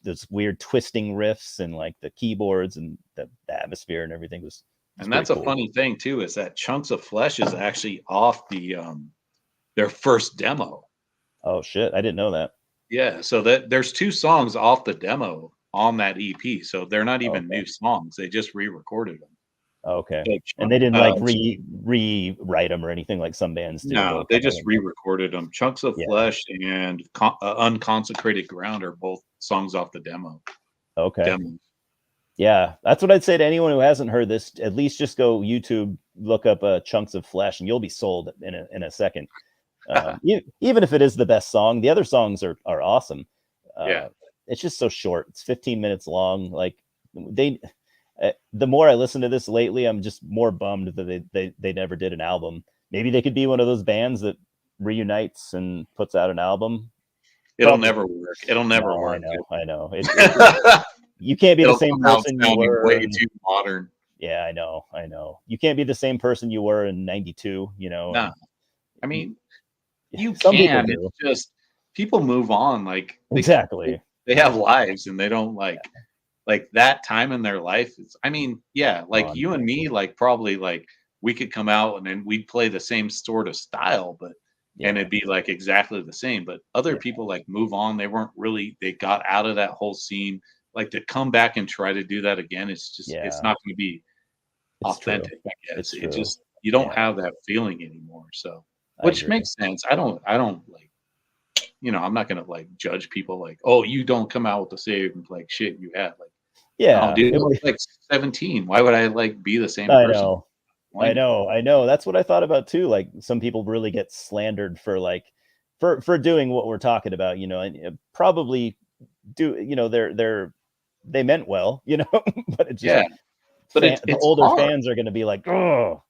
those weird twisting riffs and like the keyboards and the atmosphere and everything was. And that's a funny thing too, is that Chunks of Flesh is actually off their first demo. Oh shit, I didn't know that. Yeah, so there's 2 songs off the demo on that EP, so they're not even new songs. They just re-recorded them. Okay, and they didn't like rewrite them or anything like some bands do. No, they just re-recorded them. Chunks of Flesh and Unconsecrated Ground are both songs off the demo. Okay. Demos. Yeah, that's what I'd say to anyone who hasn't heard this. At least just go YouTube, look up Chunks of Flesh, and you'll be sold in a second. Even if it is the best song, the other songs are awesome. It's just so short. It's 15 minutes long. Like the more I listen to this lately, I'm just more bummed that they never did an album. Maybe they could be one of those bands that reunites and puts out an album. It'll never work. It'll never work. I know. You can't be the same person you were. Way too modern. Yeah, I know. You can't be the same person you were in '92. No, I mean, you some can. People do. It's just people move on. Like exactly. They have lives and they don't like that time in their life. Like you and me, like probably like we could come out and then we'd play the same sort of style, but and it'd be like exactly the same. But other people like move on. They got out of that whole scene. Like to come back and try to do that again, it's just it's not going to be authentic. I guess it just you don't have that feeling anymore. So which makes sense. I don't like. I'm not gonna like judge people like, oh, you don't come out with the same like shit you had. Like, dude, I was like 17. Why would I like be the same person? I know. That's what I thought about too. Like some people really get slandered for like for doing what we're talking about, and probably do they meant well, but it's just the older fans are gonna be like, oh,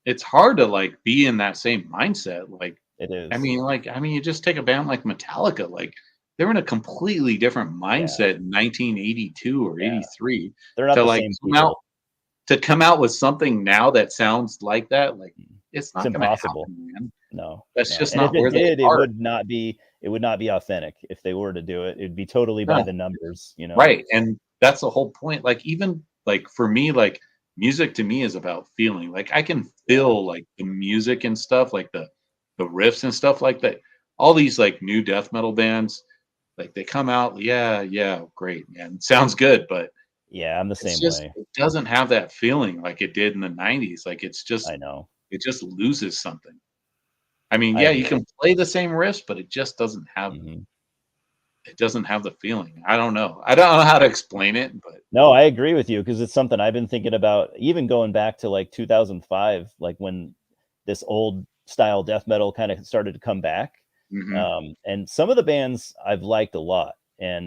It's hard to like be in that same mindset. Like It I is. mean, you just take a band like Metallica, like they're in a completely different Yeah. mindset in 1982 or Yeah. 83 They're not to the like same come out people. with something now that sounds like that. Like it's It's not going to impossible. happen, man. No, That's no. just And if not it where they did, are. it would not be authentic if they were to do it. It'd be totally by No, the numbers, you know? right. And that's the whole point. Like even like for me, like music to me is about feeling. Like I can Yeah. feel like the music and stuff, like the riffs and stuff like that. All these like new death metal bands, like they come out, yeah, yeah, great, man. Sounds good, but Yeah, I'm the it's same just way. it doesn't have that feeling like it did in the 90s. Like I know. it just loses something. I mean, I yeah, you agree. can play the same riffs, but Mhm. it doesn't have the feeling. I don't know. I don't know how to explain it, but No, I agree with you because it's something I've been thinking about even going back to, like, 2005, like, when this old style death metal kinda started to come back, mhm, and some of the bands I've liked a lot, and,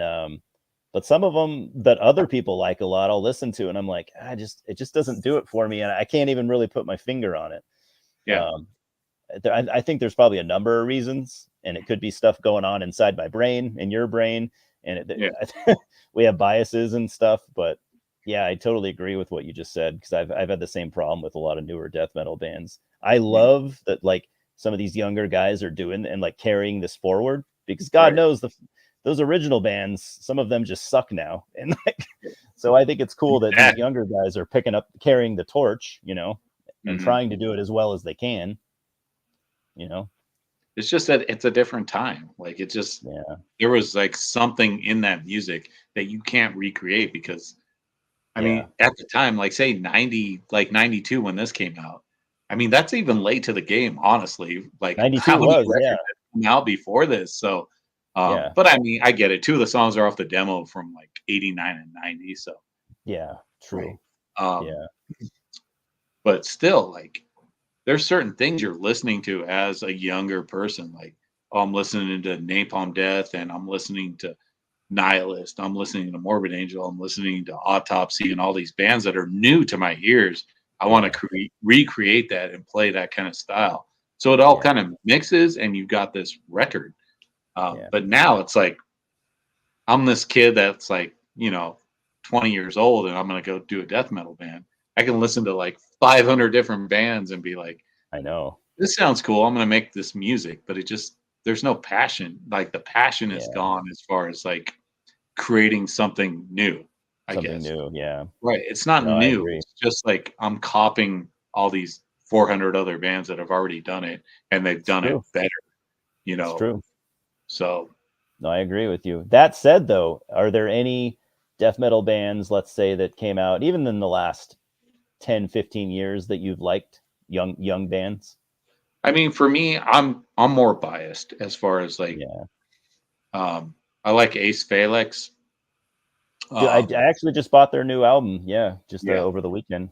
but some of them that other people like a lot, I'll listen to, and I'm like, it just doesn't do it for me, and I can't even really put my finger on it. yeah, Um, I think there's probably a number of reasons, and it could be stuff going on inside my brain, in your brain, and yeah, we have biases and stuff. But yeah, I totally agree with what you just said because I've had the same problem with a lot of newer death metal bands. I yeah, love that like some of these younger guys are doing and like carrying this forward because God right. knows those original bands, some of them just suck now, and like so I think it's cool that these Exactly. younger guys are picking up carrying the torch, you know, and Mhm. trying to do it as well as they can, you know? It's just that it's a different time. Like, it just Yeah. there was, like, something in that music that you can't recreate because, I Yeah. mean, at the time, like, say 90 like, 92 when this came out, I mean, that's even late to the game, honestly, like, how 92 many was, yeah. records had come out before this? So, Yeah. but I mean, I get it. 2 of the songs are off the demo from, like, 89 and 90, so Yeah. right. True. Um, Yeah. but still, like there's certain things you're listening to as a younger person. Like, oh, I'm listening to Napalm Death and I'm listening to Nihilist. I'm listening to Morbid Angel. I'm listening to Autopsy and all these bands that are new to my ears. I want to Yeah. recreate that and play that kind of style. So it all Yeah. kind of mixes and you've got this record. Yeah. But now it's like, I'm this kid that's like, 20 years old and I'm going to go do a death metal band. I can listen to like 500 different bands and be like, I know. this sounds cool. I'm gonna make this music, but there's no passion. Like the passion is Yeah. gone as far as like creating something new, I Something guess. new. Yeah. Right. It's not No, I new. agree. It's just like I'm copying all these 400 other bands that have already done it and they've It's done it true. better, you It's know. true. So, No, I agree with you. That said, though, are there any death metal bands, let's say, that came out even in the last 10, 15 years that you've liked? Young bands? I mean, for me, I'm more biased as far as like Yeah. I like Ace Phalanx. Dude, I Um, actually just bought their new album. Yeah, just yeah. over the weekend.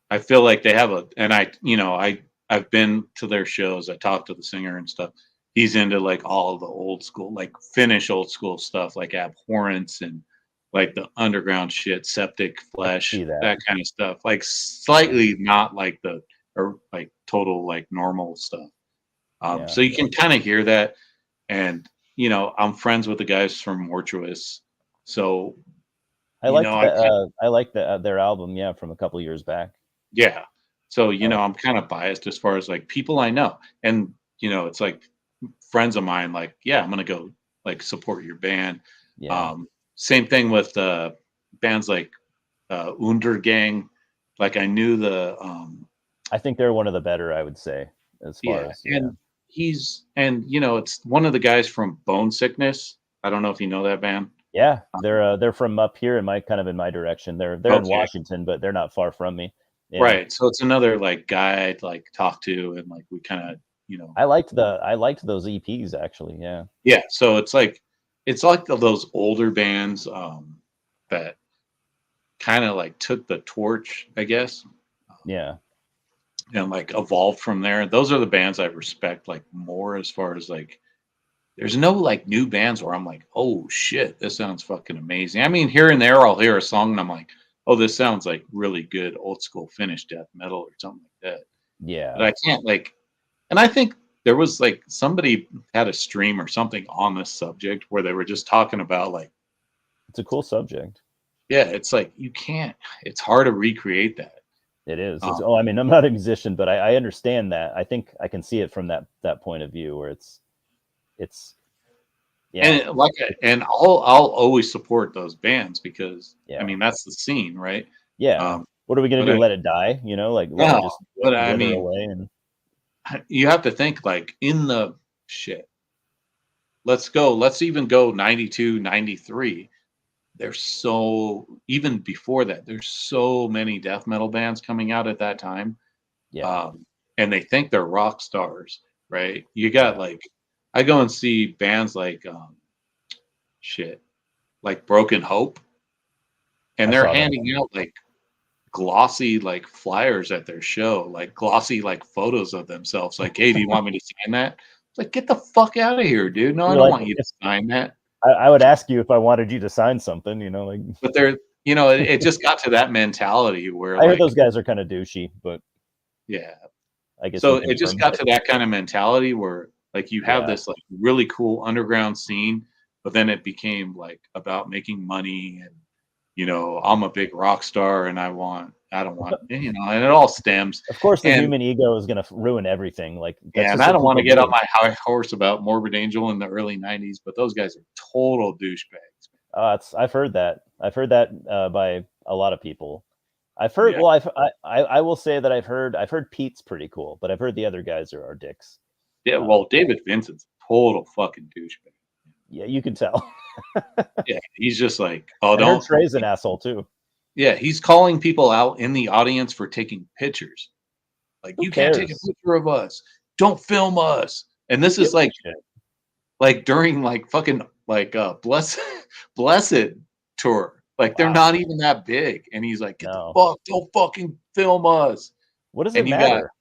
I feel like they have and I've been to their shows. I talked to the singer and stuff. He's into like all the old school, like Finnish old school stuff, like Abhorrence and like the underground shit, Septic I could Flesh, see that. that kind of stuff. Like Yeah. slightly not like the or like total like normal stuff. Yeah. So you can kind of hear that, and I'm friends with the guys from Mortuous, so I I liked their album, yeah, from a couple years back. yeah. So, I like I'm kind of biased as far as like people I know. And, it's like friends of mine, like, yeah, I'm gonna go like support your band. yeah. Same thing with bands like Untergang. Like I knew I think they're one of the better, I would say, as far yeah, as yeah. and it's one of the guys from Bone Sickness. I don't know if you know that band. Yeah, Um, they're from up here in my kind of in my direction. They're in okay. Washington, but they're not far from me. Yeah. Right. So it's another like guy I'd like talk to and like we kind of, I liked those EPs actually, yeah. yeah, so it's like those older bands that kind of like took the torch, I guess, Yeah. and like evolved from there. Those are the bands I respect like more as far as like there's no like new bands where I'm like, oh shit, this sounds fucking amazing. I mean, here and there I'll hear a song and I'm like, oh, this sounds like really good old school Finnish death metal or something like that. But Yeah. I can't like, and I think there was like somebody had a stream or something on this subject where they were just talking about like, it's a cool subject. yeah, it's like you can't. It's hard to recreate that. It is. I mean, I'm not a musician, but I understand that. I think I can see it from that point of view where it's yeah. And I'll always support those bands because Yeah. I mean that's the scene, right? Yeah. What are we gonna do? Let it die? You know, like let it just but I wither mean, away. And you have to think like in the shit. Let's even go 92, 93. There's so even before that, there's so many death metal bands coming out at that time. yeah. And they think they're rock stars, right? You got like I go and see bands like like Broken Hope, and they're handing out like glossy like flyers at their show, like glossy like photos of themselves. Like, hey, do you want me to sign that? It's like, get the fuck out of here, dude. No, I don't want you to sign that. I would ask you if I wanted you to sign something, you know, like. But they're, you know, it just got to that mentality where I heard those guys are kind of douchey, but yeah, I guess so it just got to that kind of mentality where like you have this like really cool underground scene, but then it became like about making money and you know, I'm a big rock star and I don't want, you know, and it all stems. Of course, the human ego is going to ruin everything. Like, yeah, and I don't want to get on my high horse about Morbid Angel in the early '90s, but those guys are total douchebags. I've heard that. I've heard that by a lot of people. I've heard. Yeah. Well, I will say that I've heard Pete's pretty cool, but I've heard the other guys are dicks. Yeah, well, David Vincent's a total fucking douchebag. Yeah, you can tell. Yeah, he's just like, oh, I heard Trey's an asshole too. Yeah, he's calling people out in the audience for taking pictures. Like, you can't take a picture of us. Don't film us. And this is like during like fucking like Blessed tour. Like they're not even that big. And he's like, get the fuck, don't fucking film us. What does it matter?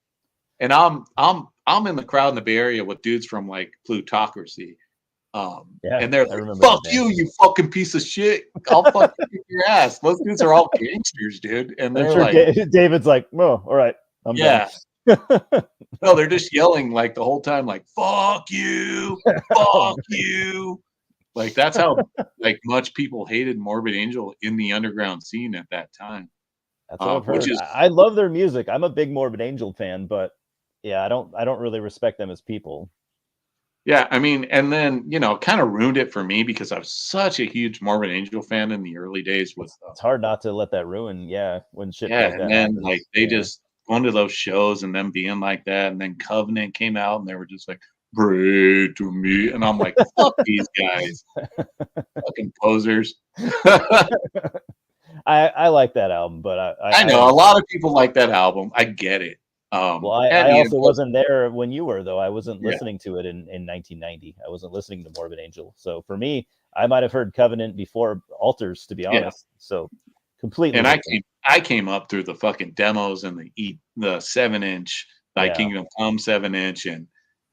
And I'm in the crowd in the Bay Area with dudes from like Plutocracy. And they're like, fuck you fucking piece of shit. I'll fucking kick your ass. Those dudes are all gangsters, dude. And they're like, David's like, oh, all right. I'm done. No, they're just yelling like the whole time, like, fuck you, fuck you. Like that's how like much people hated Morbid Angel in the underground scene at that time. That's what I've heard. I love their music. I'm a big Morbid Angel fan, but yeah, I don't really respect them as people. Yeah, I mean, and then you know, kind of ruined it for me because I was such a huge Morbid Angel fan in the early days. It's hard not to let that ruin. Yeah, when shit. Yeah, and then like they just going to those shows and them being like that, and then Covenant came out and they were just like, "Pray to me," and I'm like, "Fuck these guys, fucking posers." I like that album, but I know a lot of people like that album. I get it. Well, I also wasn't there when you were, though. I wasn't listening to it in 1990. I wasn't listening to Morbid Angel. So for me, I might have heard Covenant before Altars, to be honest. So completely. And I came up through the fucking demos and the 7-inch, Thy Kingdom Come 7-inch, and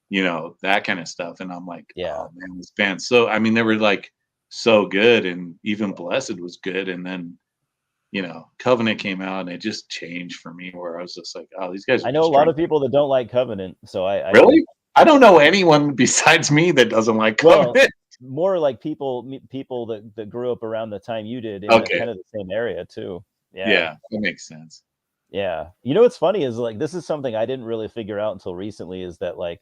you know that kind of stuff. And I'm like, oh man, this band. So I mean, they were like so good, and even Blessed was good, and then. You know, Covenant came out and it just changed for me where I was just like, oh, these guys. I know a lot of people that don't like Covenant. So I really? I don't know anyone besides me that doesn't like Covenant. Well, more like people that grew up around the time you did in kind of the same area too. Yeah, that makes sense. Yeah. You know what's funny is like this is something I didn't really figure out until recently is that like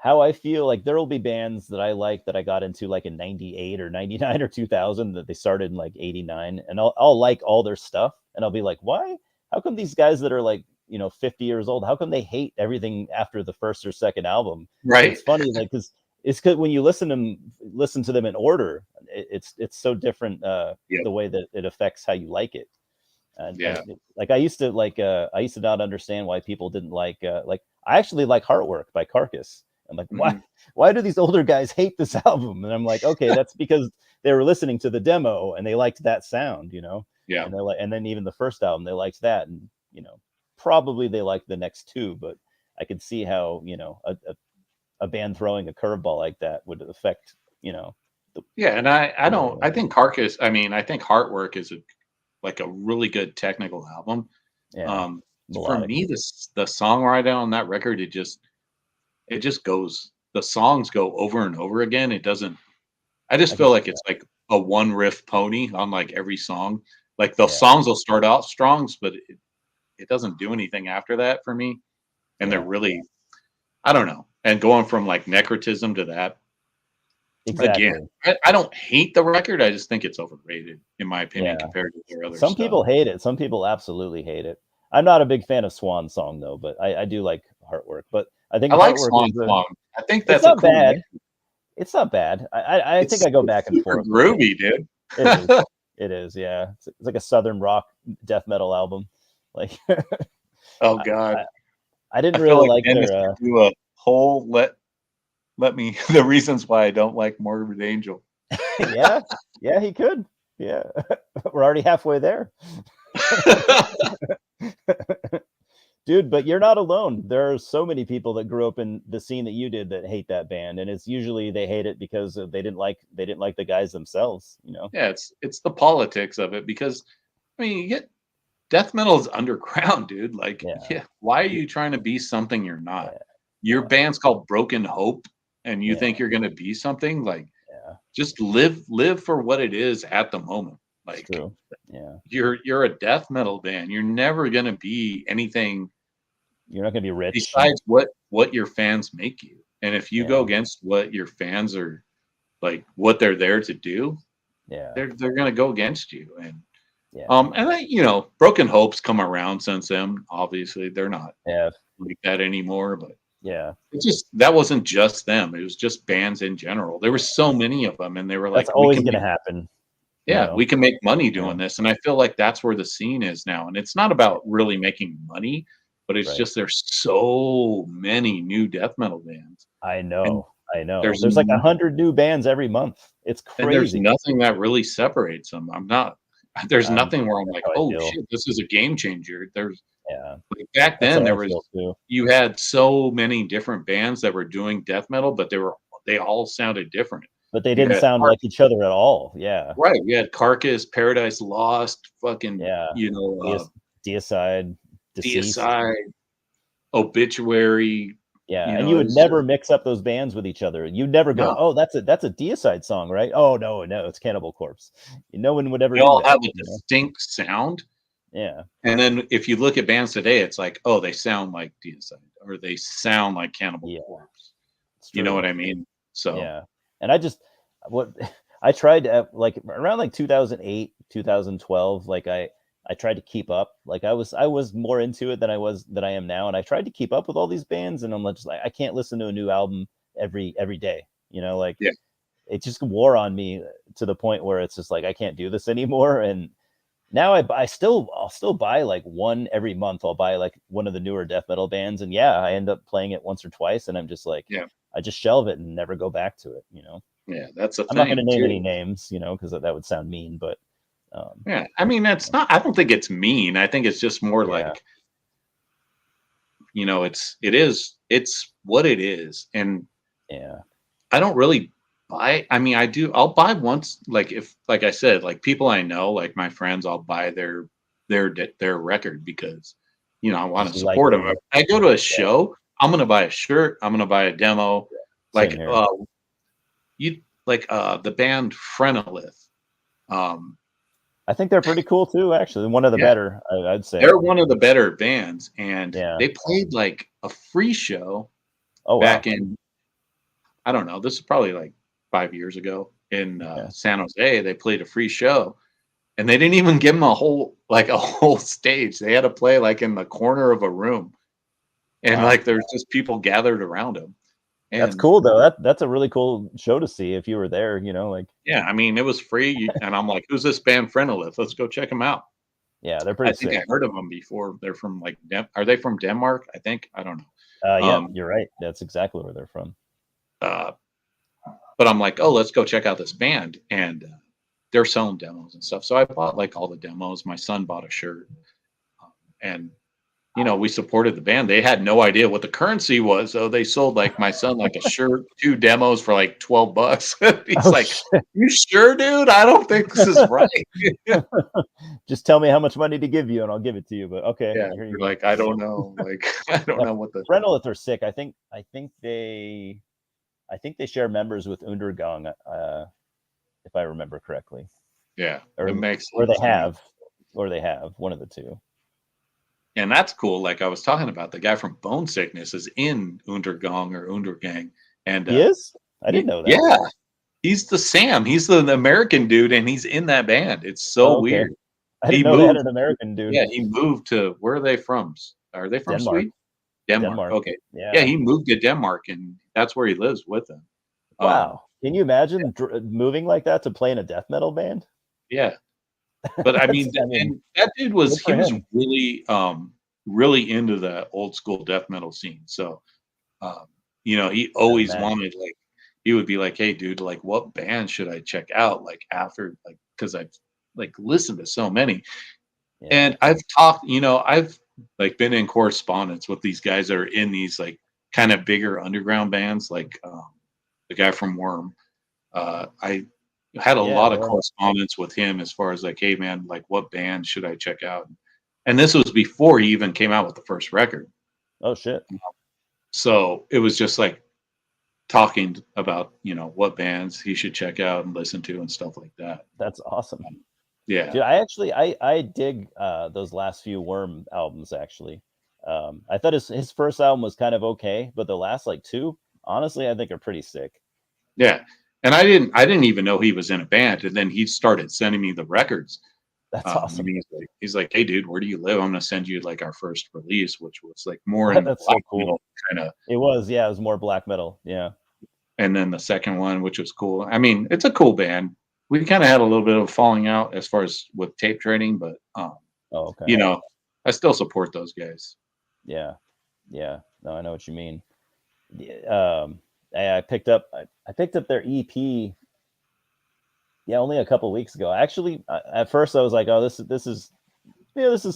how I feel like there will be bands that I like that I got into like in 98 or 99 or 2000 that they started in like 89 and I'll like all their stuff and I'll be like, why? How come these guys that are like, you know, 50 years old, how come they hate everything after the first or second album? Right. It's funny, like, because when you listen to them in order, it's so different the way that it affects how you like it. And like I used to not understand why people didn't like I actually like Heartwork by Carcass. I'm like, why do these older guys hate this album? And I'm like, okay, that's because they were listening to the demo and they liked that sound, you know? Yeah. And they're like, and then even the first album, they liked that. And, you know, probably they liked the next two, but I could see how, you know, a band throwing a curveball like that would affect, you know. And I think Carcass, I mean, I think Heartwork is a really good technical album. Yeah. for me, the songwriting on that record, it just goes. The songs go over and over again. It doesn't. I just feel like it's like a one riff pony on like every song. Like the songs will start out strong, but it doesn't do anything after that for me. And they're really, I don't know. And going from like necrotism to that, again, I don't hate the record. I just think it's overrated, in my opinion, compared to their other Some stuff. people hate it. Some people absolutely hate it. I'm not a big fan of Swan Song though, but I do like Heartwork. But I think I like Swan Song. I think that's not cool bad. record. It's not bad. I think I go back and forth. Groovy, dude. It is. It is. Yeah, it's like a southern rock death metal album. Like, oh god, I didn't really like Dennis their. Do a whole let me the reasons why I don't like Morbid Angel. yeah, he could. Yeah, we're already halfway there. Dude, but you're not alone. There are so many people that grew up in the scene that you did that hate that band, and it's usually they hate it because they didn't like the guys themselves. You know? Yeah, it's the politics of it, because I mean, you get death metal is underground, dude. Like, why are you trying to be something you're not? Your band's called Broken Hope, and you think you're gonna be something. Like, just live for what it is at the moment. Like, true. Yeah, you're a death metal band. You're never gonna be anything. You're not gonna be rich besides what your fans make you. And if you go against what your fans are, like, what they're there to do, they're gonna go against you. And and I, you know, Broken Hope's come around since then. Obviously, they're not like that anymore. But it's just, that wasn't just them. It was just bands in general. There were so many of them, and they were like, that's always gonna happen. Yeah, we can make money doing this. And I feel like that's where the scene is now. And it's not about really making money, but it's just there's so many new death metal bands. I know. There's like 100 new bands every month. It's crazy. And there's nothing that really separates them. There's nothing where I'm like, oh shit, this is a game changer. There's like back then you had so many different bands that were doing death metal, but they all sounded different. But they didn't sound like each other at all. Yeah. Right. We had Carcass, Paradise Lost, fucking you know, Deicide, Obituary. Yeah, and you would never mix up those bands with each other. You'd never go, oh, that's a Deicide song, right? Oh no, it's Cannibal Corpse. No one would ever. They all have a distinct sound. Yeah. And then if you look at bands today, it's like, oh, they sound like Deicide, or they sound like Cannibal Corpse. You know what I mean? So and I tried to, like, around like 2008, 2012, like I tried to keep up. Like I was more into it than I am now, and I tried to keep up with all these bands, and I'm just like, I can't listen to a new album every day. You know, like it just wore on me to the point where it's just like I can't do this anymore. And now I'll still buy like one every month. I'll buy like one of the newer death metal bands, and I end up playing it once or twice, and I'm just like, I just shelve it and never go back to it. You know? Yeah, that's a thing. I'm not going to name any names, you know, because that would sound mean, but. I mean, that's not, I don't think it's mean. I think it's just more like, you know, it's what it is. And I don't really buy, I mean, I'll buy once, like, if, like I said, like people I know, like my friends, I'll buy their record because, you know, I want to support them. I go to a show, I'm going to buy a shirt, I'm going to buy a demo. Like, the band Frenolith. I think they're pretty cool too, actually. One of the better, I'd say. They're one of the better bands, and they played like a free show back in, I don't know, this is probably like 5 years ago in San Jose. They played a free show, and they didn't even give them a whole stage. They had to play like in the corner of a room, and like there's just people gathered around them. And that's cool though. That's a really cool show to see if you were there, you know, like. Yeah, I mean, it was free, and I'm like, who's this band Frenolith? Let's go check them out. Yeah, they're pretty sick. I heard of them before. They're from like, are they from Denmark? I think, I don't know. Yeah, you're right. That's exactly where they're from. But I'm like, oh, let's go check out this band, and they're selling demos and stuff. So I bought like all the demos. My son bought a shirt, and we supported the band. They had no idea what the currency was, so they sold like my son like a shirt, 2 demos for like $12. He's like, shit. "You sure, dude? I don't think this is right." Just tell me how much money to give you, and I'll give it to you. But okay, Yeah, here you you're go. like, I don't know. Like, I don't know what the Frenolith are sick. I think they share members with Undergang, if I remember correctly. Yeah, Or it makes or sense. they have one of the two. And that's cool. Like I was talking about, the guy from Bone Sickness is in Undergang or Undergang, and He is? I didn't know that. yeah, he's the Sam. He's the American dude, and he's in that band. It's so Okay. weird. I didn't know they had an American dude. Yeah, he moved to, where are they from? Are they from Denmark. Sweden? Denmark. Okay. Yeah. Yeah, he moved to Denmark, and that's where he lives with them. Wow. Can you imagine moving like that to play in a death metal band? Yeah. But I mean, and that dude was really really into the old school death metal scene. So he always wanted, like, he would be like, "Hey dude, like what band should I check out?" Like after, like, because I've like listened to so many. Yeah. And I've talked, I've like been in correspondence with these guys that are in these like kind of bigger underground bands, like the guy from Worm. I had a lot of correspondence with him as far as like, "Hey man, like what band should I check out?" And this was before he even came out with the first record. Oh shit. So it was just like talking about, what bands he should check out and listen to and stuff like that. That's awesome. Yeah. Dude, I dig those last few Worm albums actually. I thought his first album was kind of okay, but the last like two, honestly, I think are pretty sick. Yeah. And I didn't even know he was in a band, and then he started sending me the records. That's awesome. He's like, "Hey dude, where do you live? I'm gonna send you like our first release," which was like more in the black metal kind of. It was more black metal. Yeah. And then the second one, which was cool. I mean, it's a cool band. We kind of had a little bit of falling out as far as with tape trading, but okay. I still support those guys. Yeah. No, I know what you mean. I picked up their EP. Yeah, only a couple weeks ago. Actually, at first I was like, "Oh, this is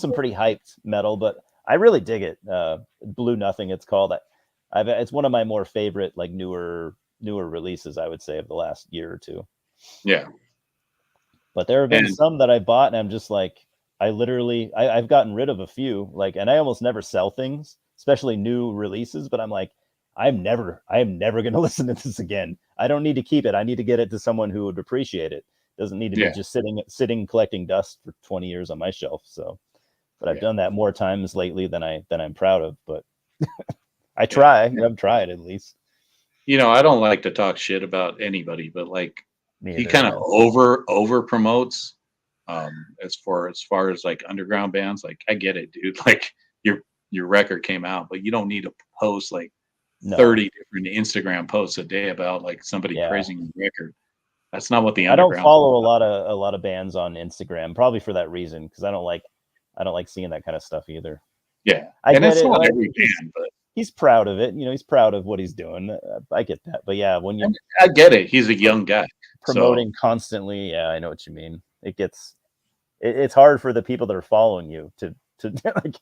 some pretty hyped metal," but I really dig it. Blue Nothing, it's called. It's one of my more favorite, like newer releases, I would say, of the last year or two. Yeah. But there have been some that I bought, and I'm just like, I've gotten rid of a few, like, and I almost never sell things, especially new releases. But I'm like, I am never going to listen to this again. I don't need to keep it. I need to get it to someone who would appreciate it. Doesn't need to be just sitting collecting dust for 20 years on my shelf. So, but I've done that more times lately than I'm proud of. But I try. I've tried at least. I don't like to talk shit about anybody, but like he kind of over promotes as far as like underground bands. Like, I get it, dude. Like your record came out, but you don't need to post like 30 different Instagram posts a day about like somebody praising your record. That's not what the underground. I don't follow a lot of bands on Instagram, probably for that reason, because I don't like seeing that kind of stuff either. Yeah, and it's not every band, but he's proud of it. He's proud of what he's doing. I get that, but yeah, when I get it. He's a young guy promoting constantly. Yeah, I know what you mean. It's hard for the people that are following you to like,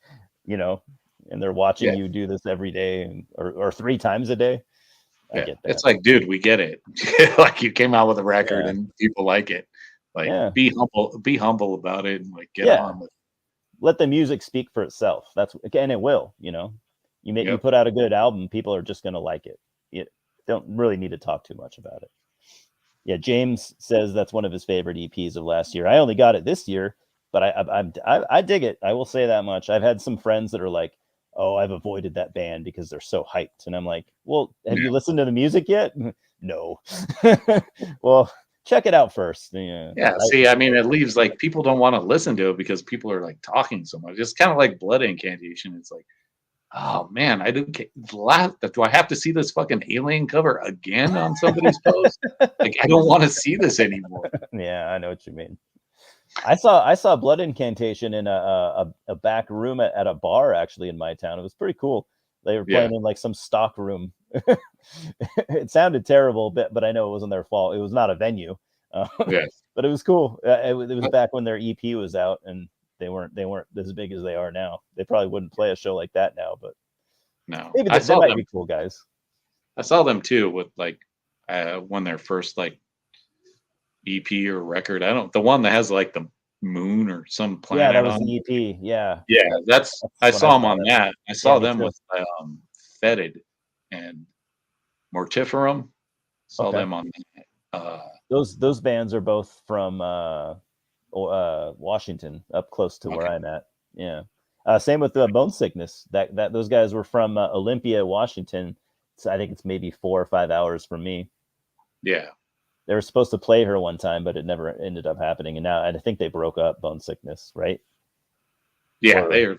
and they're watching you do this every day or 3 times a day. I get that. It's like, dude, we get it. Like, you came out with a record and people like it. Like, be humble about it, and like get on with it. Let the music speak for itself. And it will. You put out a good album, people are just going to like it. You don't really need to talk too much about it. Yeah, James says that's one of his favorite EPs of last year. I only got it this year, but I dig it. I will say that much. I've had some friends that are like, "Oh, I've avoided that band because they're so hyped," and I'm like, "Well, have you listened to the music yet?" No. Well, check it out first. Yeah. See, I mean, it leaves like people don't want to listen to it because people are like talking so much. It's kind of like Blood Incantation. It's like, oh man, I didn't do I have to see this fucking Alien cover again on somebody's post? Like, I don't want to see this anymore. Yeah, I know what you mean. I saw Blood Incantation in a back room at a bar actually in my town. It was pretty cool. They were playing in like some stock room. It sounded terrible, but I know it wasn't their fault. It was not a venue. But it was cool. It was back when their EP was out, and they weren't as big as they are now. They probably wouldn't play a show like that now, but No, maybe they might be cool guys. I saw them too with like when their first like EP or record. The one that has like the moon or some planet. Yeah, that was on the EP. Yeah, that's I saw them on that. I saw them too. with Fetid and Mortiferum. Saw them on that. Those bands are both from Washington, up close to where I'm at. Yeah. Same with Bone Sickness. That those guys were from Olympia, Washington. So I think it's maybe 4 or 5 hours from me. Yeah. They were supposed to play her one time, but it never ended up happening. And now I think they broke up, Bone Sickness, right? Yeah, they're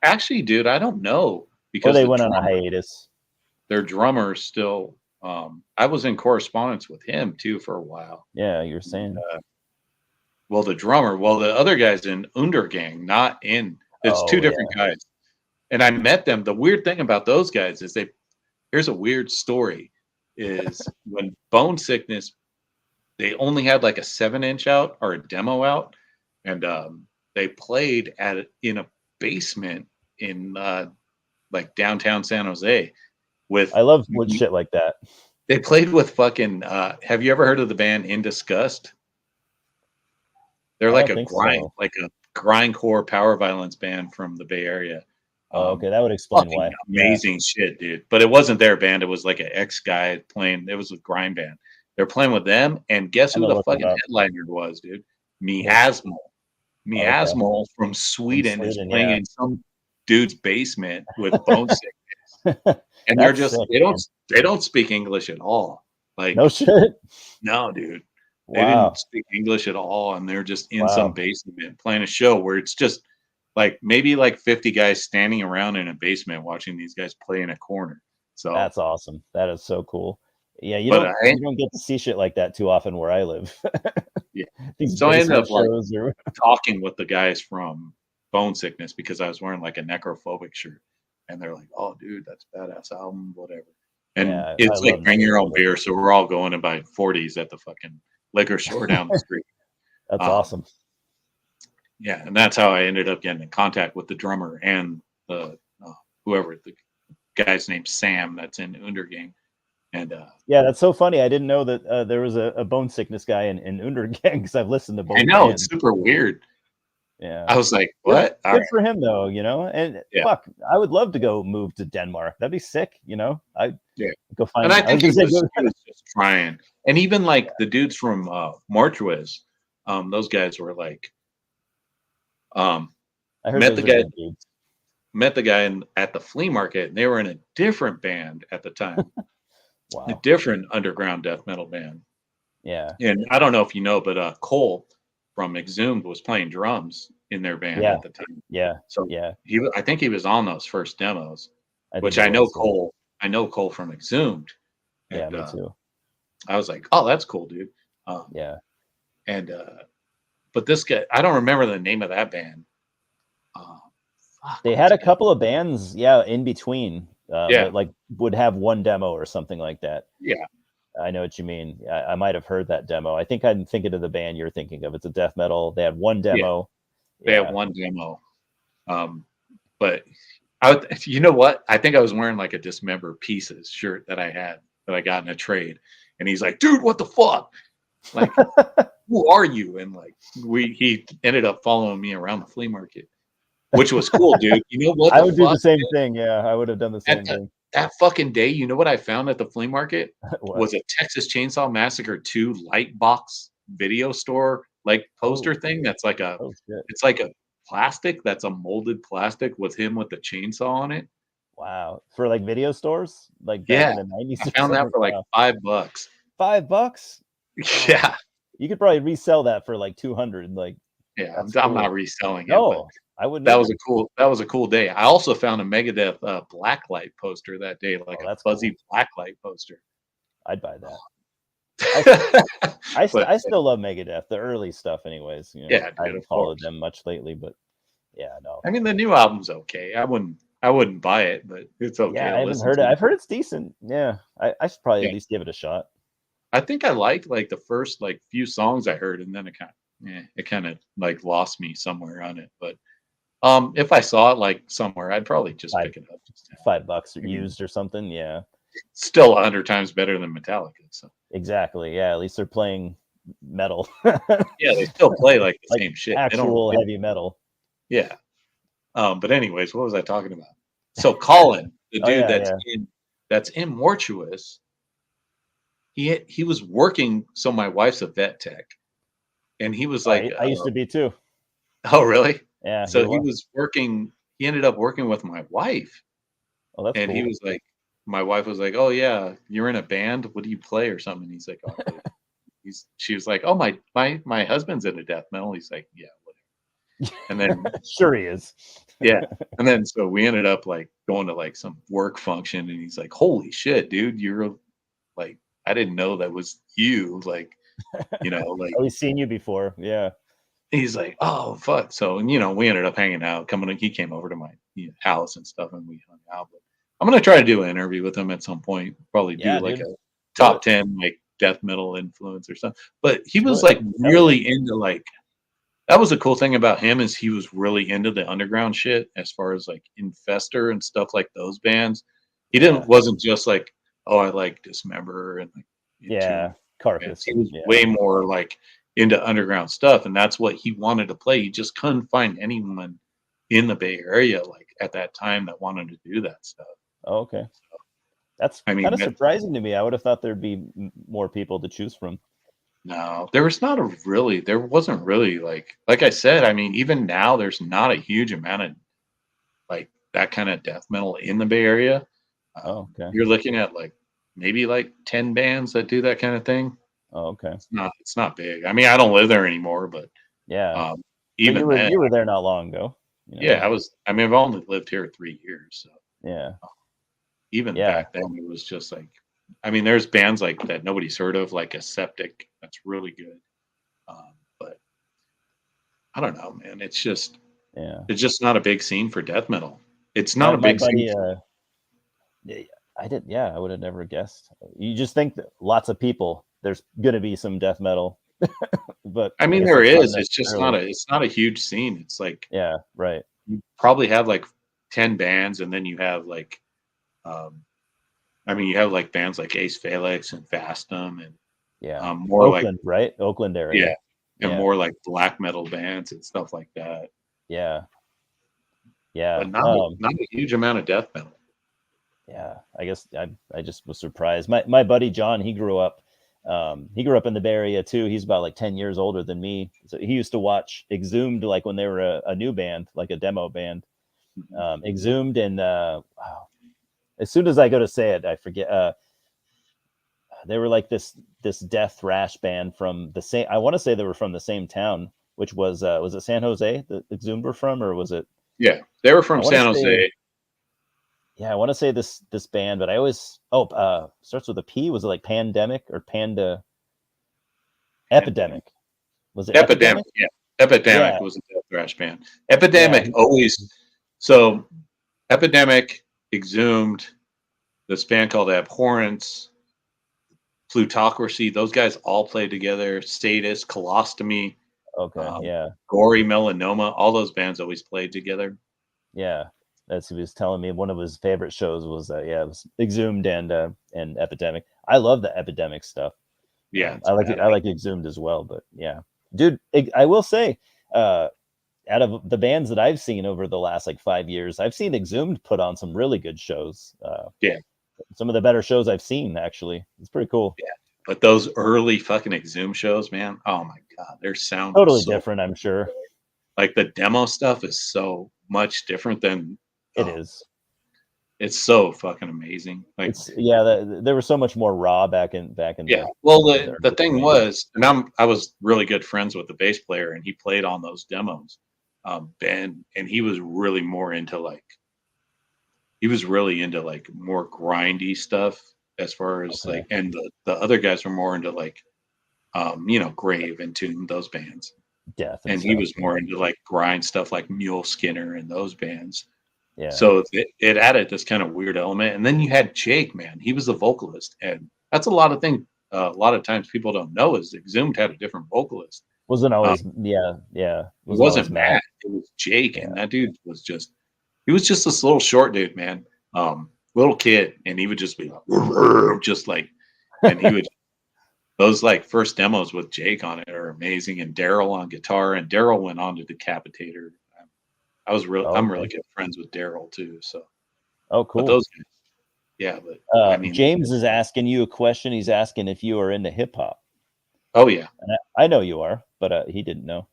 actually, dude, I don't know, because they went on a hiatus. Their drummer still. I was in correspondence with him too for a while. Yeah, you're saying. Well, the drummer, the other guy's in Undergang, not in. It's two different guys, and I met them. The weird thing about those guys is here's a weird story. Is when Bone Sickness, they only had like a 7-inch out or a demo out, and they played in a basement in like downtown San Jose. I love shit like that. They played with fucking. Have you ever heard of the band In Disgust? They're like a grindcore power violence band from the Bay Area. Okay, that would explain why. Amazing shit, dude. But it wasn't their band. It was like an ex-guy playing. It was a grind band. They're playing with them, and guess who the fucking headliner was, dude? Miasmo. Miasmo from Sweden is playing in some dude's basement with Bone Sickness. And they're just they don't speak English at all. Like, no shit. No, dude. They didn't speak English at all, and they're just in some basement playing a show where it's just like maybe like 50 guys standing around in a basement watching these guys play in a corner. So that's awesome. That is so cool. Yeah, you don't get to see shit like that too often where I live. Yeah. So I ended up talking with the guys from Bone Sickness because I was wearing like a Necrophobic shirt, and they're like, "Oh, dude, that's a badass album, whatever." And it's like bring your own beer, so we're all going to buy 40s at the fucking liquor store down the street. That's awesome. Yeah, and that's how I ended up getting in contact with the drummer and the whoever the guy's named Sam that's in Undergang. And yeah, that's so funny. I didn't know that there was a Bone Sickness guy in Undergang, because I've listened to both. I know, it's super weird. Yeah, I was like, what? Good for him though, you know. And fuck, I would love to go move to Denmark. That'd be sick, you know. Go find. And I think he was just trying. And even like the dudes from Marchwiz, those guys were like, I heard met the guy at the flea market, and they were in a different band at the time. Wow. A different underground death metal band. Yeah. And I don't know if you know, but Cole from Exhumed was playing drums in their band at the time. Yeah. So I think he was on those first demos, which I know Cole. I know Cole from Exhumed. And, me too. I was like, oh, that's cool, dude. Yeah. And but this guy, I don't remember the name of that band. They had a couple of bands, in between. That, like, would have one demo or something like that. Yeah, I know what you mean. I might have heard that demo. I think I'm thinking of the band you're thinking of. It's a death metal. They had one demo. They had one demo. But you know what? I think I was wearing like a Dismember Pieces shirt that I got in a trade, and he's like, "Dude, what the fuck? Like, who are you?" And like, he ended up following me around the flea market, which was cool, dude. You know what? I would do the same thing. Yeah, I would have done the same thing. That fucking day, you know what I found at the flea market? Was a Texas Chainsaw Massacre 2 light box video store like poster thing. That's like it's like a plastic that's a molded plastic with him with the chainsaw on it. Wow. For like video stores? Like back in the 90s? I found that for like $5. $5? Yeah. You could probably resell that for like 200. Like, yeah, I'm not reselling it. No, I wouldn't. That was a cool day. I also found a Megadeth blacklight poster that day, like a fuzzy blacklight poster. I'd buy that. I still love Megadeth, the early stuff, anyways. You know, yeah, I haven't followed them much lately, but no. I mean, the new album's okay. I wouldn't buy it, but it's okay. Yeah, I haven't heard it. I've heard it's decent. Yeah, I should probably at least give it a shot. I think I liked like the first like few songs I heard, and then it kind of yeah, it kind of like lost me somewhere on it. But if I saw it like somewhere, I'd probably just Five pick it up. Just to have it. $5 I mean, used or something. Yeah, still 100 times better than Metallica. So exactly. Yeah, at least they're playing metal, yeah, they still play like the like same shit. They don't. actual heavy metal. Yeah. But anyways, what was I talking about? So Colin, the Oh dude yeah, yeah. that's in Mortuous, he was working. So my wife's a vet tech, and he was Oh, like, I used to be too. "Oh, really?" Yeah, So here he was. was working. He ended up working with my wife, Oh, that's and he cool. was like, my wife was like, "Oh yeah, you're in a band. What do you play or something?" He's like, "Oh, I play." She was like, "Oh, my husband's into death metal." He's like, "Yeah, whatever." And then Sure he is. yeah. And then so we ended up like going to like some work function and he's like, "Holy shit, dude, you're like I didn't know that was you." Like, like Always seen you before. Yeah. he's like, "Oh, fuck." So, and we ended up hanging out, he came over to my house and stuff and we hung out. But I'm gonna try to do an interview with him at some point. Probably do Yeah, like dude. a Do top it. 10 like death metal influence or something. But he Do was it. like Hell yeah. really into like that was the cool thing about him is he was really into the underground shit as far as like Infestor and stuff like those bands. He didn't Yeah. wasn't just like, oh, I like Dismember and like Yeah. Entomb bands. Carcass He and was yeah. way more like into underground stuff, and that's what he wanted to play. He just couldn't find anyone in the Bay Area like at that time that wanted to do that stuff. Oh, okay. That's I kind mean, of surprising to me. I would have thought there'd be more people to choose from. no, there wasn't really like I said, I mean, even now there's not a huge amount of like that kind of death metal in the Bay Area. Oh, okay. You're looking at like maybe like 10 bands that do that kind of thing. Oh, okay. It's not big. I mean, I don't live there anymore, but Yeah. um, But you even were then, you were there not long ago. yeah, I mean, I've only lived here 3 years, so Yeah. even Yeah. back then, it was just like, I mean, there's bands like that nobody's heard of, like Aseptic, that's really good. But I don't know, man. Yeah. It's just not a big scene for death metal. It's not a My big scene buddy yeah, I would have never guessed. You just think that lots of people there's gonna be some death metal, but I I mean, guess there that's not is. It's just necessarily. it's not a huge scene. It's like Yeah, right. you probably have like 10 bands, and then you have like, um, I mean, you have like bands like Ace Felix and Fastum, and Yeah. more like Oakland, right? Oakland yeah, area. and Yeah. more like black metal bands and stuff like that. Yeah. Yeah. But not a huge amount of death metal. Yeah. I guess I just was surprised. My buddy John, he grew up in the Bay Area too. He's about like 10 years older than me. So he used to watch Exhumed like when they were a new band, like a demo band. Mhm. Exhumed and wow. As soon as I go to say it, I forget. They were like this death thrash band from the same. I want to say they were from the same town, which was it San Jose that Exhumed were from, or was it? Yeah, they were I from want to San say Jose. yeah, I want to say this band, but I always starts with a P. Was it like Pandemic or Panda Pandemic. Epidemic? Was it Epidemic, Epidemic? yeah. Epidemic Yeah, was a death thrash band. yeah, Epidemic always so Epidemic, Exhumed, this band called Abhorrence, Plutocracy, those guys all played together. Status, Colostomy, okay, um, yeah, Gory Melanoma, all those bands always played together. yeah. That's he was telling me one of his favorite shows was yeah, it was Exhumed and Epidemic. I love the Epidemic stuff. Yeah, it's I like it. I badass. like Exhumed as well, but yeah, dude, I will say, uh, out of the bands that I've seen over the last like 5 years, I've seen Exhumed put on some really good shows. Yeah, Some of the better shows I've seen, actually. It's pretty cool. yeah. But those early fucking Exhumed shows, man, oh my god, their sound was Totally so different, I'm sure. like the demo stuff is so much different than It um, is. it's so fucking amazing. Like It's yeah. There was so much more raw back in yeah. the Well, the the early thing 20s. was, and I was really good friends with the bass player, and he played on those demos, Ben, and he was really into like more grindy stuff as far as Okay. like, and the other guys were more into like, Grave and Tomb, those bands, Death and and he stuff. was more into like grind stuff like Mule Skinner and those bands. Yeah. So it added this kind of weird element. And then you had Jake, man. He was the vocalist, and that's a lot of times people don't know is Exhumed had a different vocalist. Wasn't Um, always, yeah. it Wasn't always wasn't Matt. Matt, it was Jake, Yeah. and that dude was just he was just this little short dude, man. Little kid, and he would just be like, just like, and he would those like first demos with Jake on it are amazing, and Daryl on guitar, and Daryl went on to Decapitator. Oh, I'm okay. really good friends with Daryl too. So, Oh, but cool. those guys, yeah, but I mean, James is asking you a question. He's asking if you are into hip hop. oh yeah, And I know you are, but he didn't know.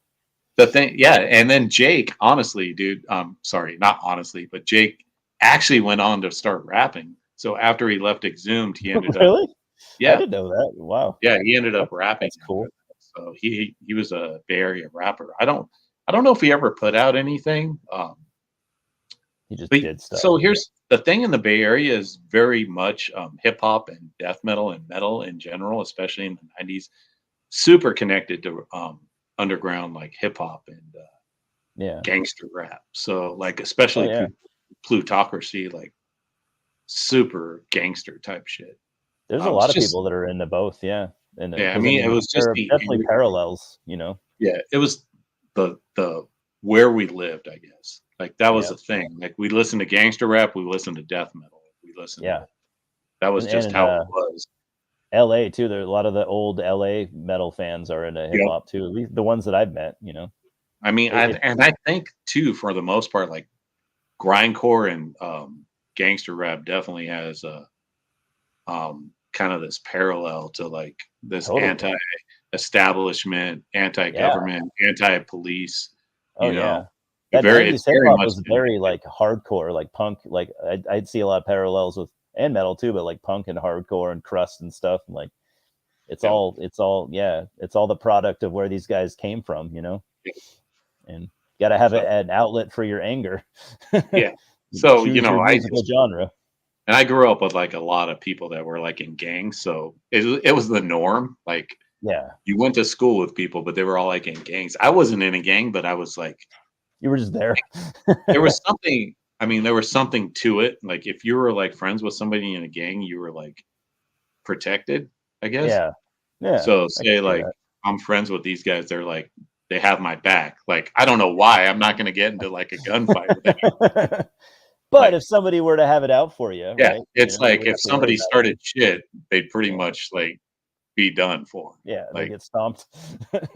the thing, yeah, and then Jake, honestly, dude, sorry, not honestly, but Jake actually went on to start rapping. So after he left Exhumed, he ended up, Really? I yeah, didn't know that. Wow. yeah, he ended up That's, rapping that's after cool. that. So he was a Bay Area rapper. I don't know if he ever put out anything. He just But did stuff. so here's the thing: in the Bay Area is very much hip hop and death metal and metal in general, especially in the '90s. Super connected to underground like hip hop and Yeah. gangster rap. So like Oh, especially yeah. plutocracy, like super gangster type shit. There's a It's lot of just people that are into both. Yeah. And yeah. I because I mean, it mean, was just there are definitely parallels, you know? yeah. It was the where we lived, I guess. Like that was Yeah. the thing. Like we listened to gangster rap, we listened to death metal, we listened to Yeah. that was And just in how it was. LA too, there are a lot of the old LA metal fans are into hip Yep. hop too. At least the ones that I've met, you know. I mean, It I think too, for the most part, like grindcore and gangster rap definitely has a kind of this parallel to like this totally. anti-establishment, Yeah. anti-government, anti-police. Oh, You know, yeah. That it's 90s hip very hop much was very connected. like hardcore, like punk. Like I'd see a lot of parallels with and metal too, but like punk and hardcore and crust and stuff. And like Yep. yeah, it's all the product of where these guys came from, you know. Yep. And got to have So an outlet for your anger. yeah. So Choose your musical genre. and I grew up with like a lot of people that were like in gangs, so it was the norm. Like Yeah, you went to school with people, but they were all like in gangs. I wasn't in a gang, but I was like, you were just there. there was something. I mean, there was something to it. Like if you were like friends with somebody in a gang, you were like protected, I guess. Yeah, yeah, So I can say see like that. I'm friends with these guys, they're like they have my back. Like I don't know why. I'm not going to get into like a gunfight with anyone. But Like if somebody were to have it out for you, yeah, right? You it's know, you like wouldn't if have to worry somebody about it. started shit, they'd pretty Yeah, much like be done for 'em. yeah, they Like get stomped.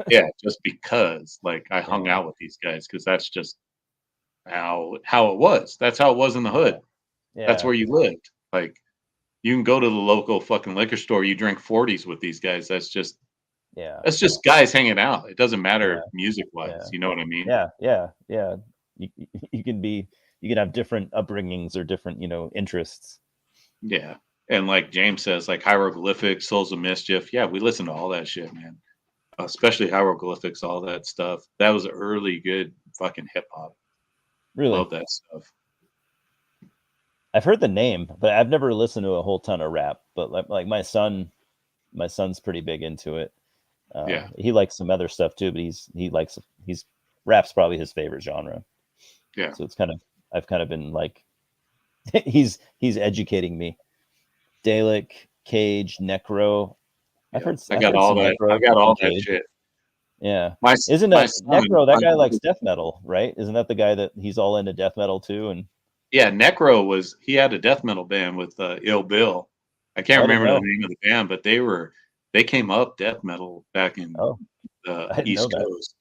yeah, just because like I hung Yeah, out with these guys because that's just how it was. That's how it was in the yeah, hood. That's yeah, where you lived. Like you can go to the local fucking liquor store, you drink 40s with these guys. yeah, That's just guys hanging out. It doesn't yeah, matter music yeah, wise. You know what I mean? yeah. You can be, you can have different upbringings or different, you know, interests. Yeah. And like James says, like hieroglyphics, souls of mischief. Yeah, we listen to all that shit, man. Especially hieroglyphics, all that stuff. That was early good fucking hip hop. Really, Love that stuff. I've heard the name, but I've never listened to a whole ton of rap. But like my son's pretty big into it. Yeah. He likes some other stuff too, but he's rap's probably his favorite genre. Yeah. So it's kind of I've kind of been like he's educating me. Dalek, Cage, Necro. Yeah. I've heard some I Necro got and all that Cage. shit. Yeah. Isn't My son Necro, that guy likes death metal, right? Isn't that the guy that he's all into death metal too? And yeah, Necro was he had a death metal band with Ill Bill. I can't oh, I didn't remember the know. name of the band, but they came up death metal back in Oh, the I didn't know East that. Coast.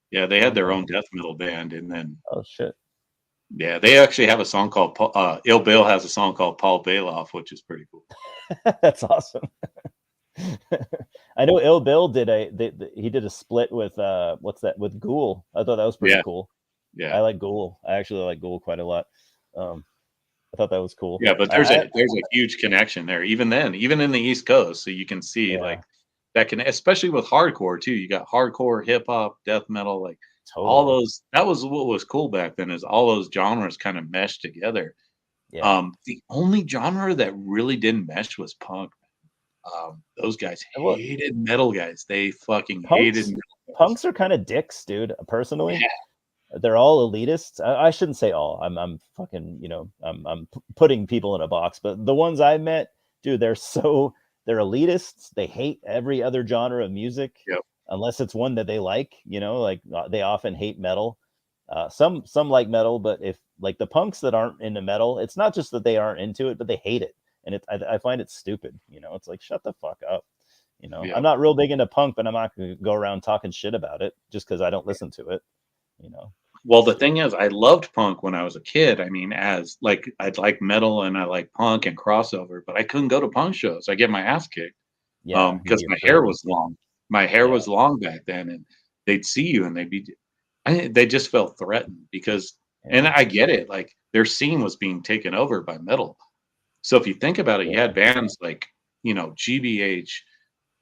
Yeah, they had their Okay. own death metal band, and then Oh shit. yeah, they actually have a song called Ill Bill has a song called Paul Bailoff, which is pretty cool. That's awesome. I know Ill Bill did he did a split with what's that with Ghoul. I thought that was pretty Yeah, cool. yeah, I like Ghoul. I actually like Ghoul quite a lot. Um, I thought that was cool. yeah. But there's a huge connection there. Even then, even in the East Coast, so you can see Yeah, like that can, especially with hardcore too. You got hardcore, hip hop, death metal, like all totally. those. That was what was cool back then. Is all those genres kind of meshed together. Yeah. The only genre that really didn't mesh was punk. Those guys Well, hated metal guys. They fucking hated punks metal guys. punks are kind of dicks, dude. Personally, Yeah, they're all elitists. I shouldn't say all. I'm fucking, you know, I'm putting people in a box, but the ones I met, dude, they're elitists. They hate every other genre of music. yep. unless it's one that they like, like they often hate metal. Some like metal, but if like the punks that aren't into metal, it's not just that they aren't into it, but they hate it. And I find it stupid. It's like, shut the fuck up. Yeah. I'm not real big into punk, but I'm not going to go around talking shit about it just because I don't listen to it. Well, the thing is, I loved punk when I was a kid. I mean, as like I'd like metal and I like punk and crossover, but I couldn't go to punk shows. I get my ass kicked. Yeah, Because my hair was long. My hair was long back then, and they'd see you and they just felt threatened because, and I get it, like their scene was being taken over by metal. So if you think about it, you had bands like, GBH,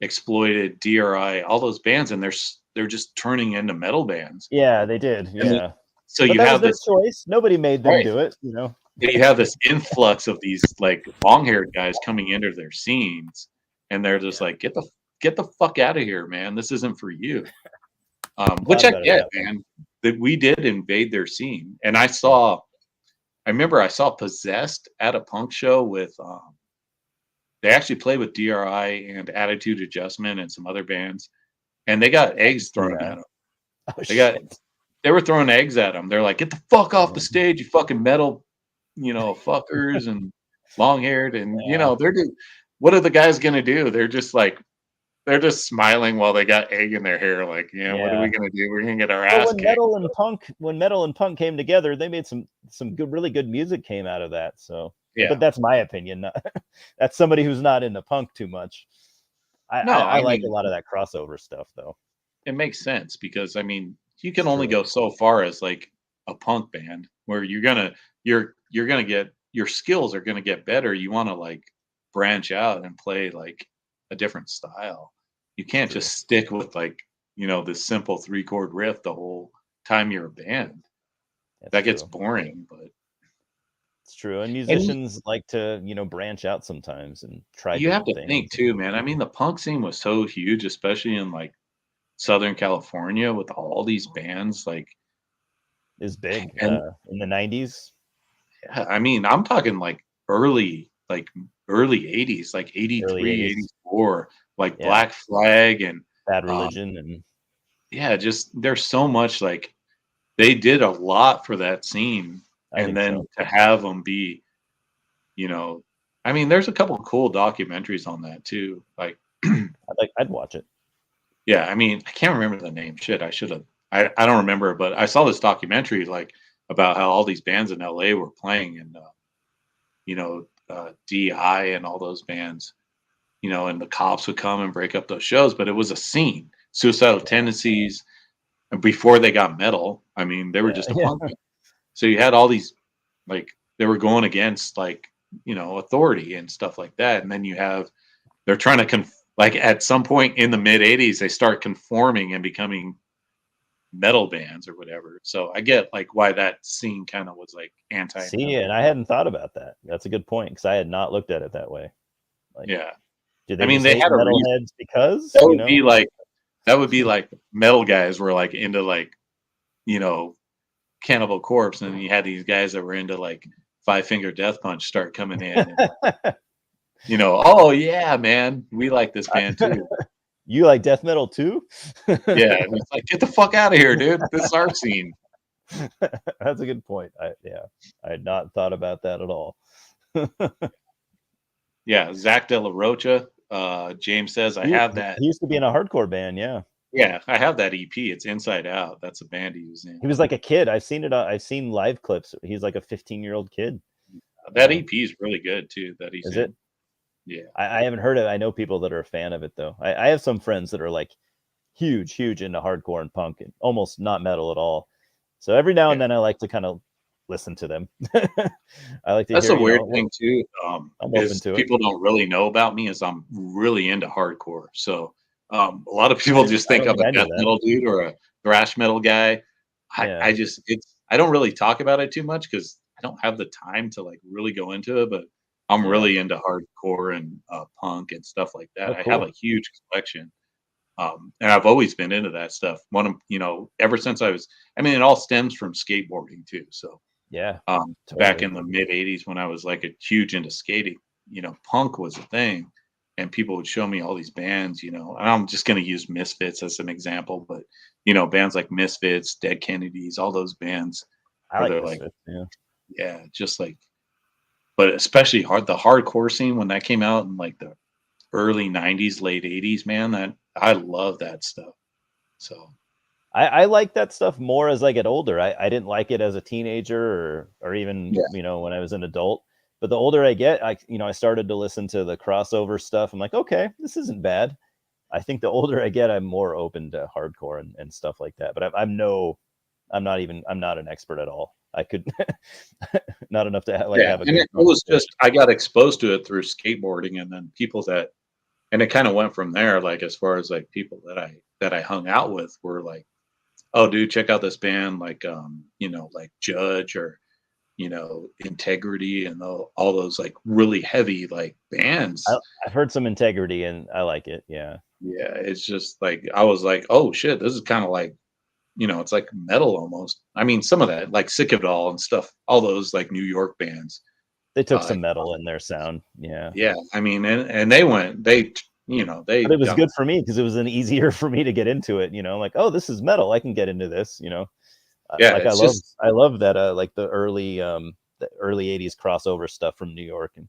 Exploited, DRI, all those bands, and they're just turning into metal bands. Yeah, they did. Yeah. So but you that have was their choice. Nobody made them do it. And you have this influx of these like long-haired guys coming into their scenes, and they're just like, get the fuck out of here, man. This isn't for you. Which I get, man. That we did invade their scene, and I remember I saw Possessed at a punk show with. They actually played with DRI and Attitude Adjustment and some other bands, and they got eggs thrown at them. They were throwing eggs at them. They're like, "Get the fuck off the stage, you fucking metal, fuckers and long-haired." And what are the guys gonna do? They're just smiling while they got egg in their hair. Like, what are we gonna do? We're gonna get our ass kicked. When metal and punk came together, they made some good, really good music came out of that. So, yeah. But that's my opinion. That's somebody who's not into punk too much. I like a lot of that crossover stuff, though. It makes sense because you can only go so far as like a punk band where you're gonna get your skills are gonna get better. You want to like branch out and play like a different style. You can't just stick with like this simple 3-chord riff the whole time you're a band. That gets boring, but it's true. And musicians like to branch out sometimes and try. You have to think too, man. The punk scene was so huge, especially in like Southern California with all these bands. Like, is big in the 90s. Yeah, I'm talking like early 80s, like 83, 84, like Black Flag and Bad Religion and just there's so much like they did a lot for that scene, and then to have them be, there's a couple of cool documentaries on that too. Like, I'd watch it. Yeah, I can't remember the name. Shit, I should have. I don't remember, but I saw this documentary like about how all these bands in LA were playing, and DI and all those bands, and the cops would come and break up those shows. But it was a scene. Suicidal Tendencies, and before they got metal, they were just a punk band. So you had all these, like, they were going against like authority and stuff like that, and then they're trying to like at some point in the mid 80s, they start conforming and becoming metal bands or whatever. So I get like why that scene kind of was like anti. See, and I hadn't thought about that. That's a good point because I had not looked at it that way. Like, yeah, did they had metalheads because that would be like metal guys were like into like Cannibal Corpse, and then you had these guys that were into like Five Finger Death Punch start coming in. And, oh yeah, man, we like this band too. You like death metal too? Yeah, and it's like, get the fuck out of here, dude. This is our scene. That's a good point. I had not thought about that at all. Yeah, Zach De La Rocha. James says I have that. He used to be in a hardcore band. Yeah. Yeah, I have that EP. It's Inside Out. That's a band he was in. He was like a kid. I've seen it. I've seen live clips. He's like a 15-year-old kid. That EP is really good too. That he's in. It? Yeah. I haven't heard it. I know people that are a fan of it though. I have some friends that are like huge into hardcore and punk and almost not metal at all. So every now and then I like to kind of listen to them. I like to. That's hear, a weird thing too. Is people don't really know about me is I'm really into hardcore. So a lot of people just think I'm a death metal dude or a thrash metal guy. I don't really talk about it too much because I don't have the time to like really go into it. But I'm really into hardcore and punk and stuff like that. I have a huge collection. And I've always been into that stuff. Ever since I was, it all stems from skateboarding too. So back in the mid 80s when I was like huge into skating, punk was a thing. and people would show me all these bands, and I'm just going to use Misfits as an example, but bands like Misfits, Dead Kennedys, all those bands I where like they're like, Misfits, yeah. yeah, just like, but especially the hardcore scene when that came out in like the early 90s, late 80s, man, that I love that stuff. So I like that stuff more as I get older. I didn't like it as a teenager or even, when I was an adult. But the older I get, I started to listen to the crossover stuff. I'm like, okay, this isn't bad. I think the older I get, I'm more open to hardcore and stuff like that. But I'm not an expert at all. I could not enough to have a and good it was just, I got exposed to it through skateboarding, and then and it kind of went from there. Like, as far as like people that I hung out with were like, oh, dude, check out this band, like, like Judge or, Integrity, and all those like really heavy like bands. I've heard some Integrity and I like it. Yeah. Yeah. It's just like, I was like, oh shit, this is kind of like, it's like metal almost. I mean, some of that, like Sick of It All and stuff, all those like New York bands. They took some metal in their sound. Yeah. Yeah. I mean, and they went, they, but it was good for me because it was earlier for me to get into it. Like, oh, this is metal. I can get into this. Yeah. Like I love that. Like the early 80s crossover stuff from New York, and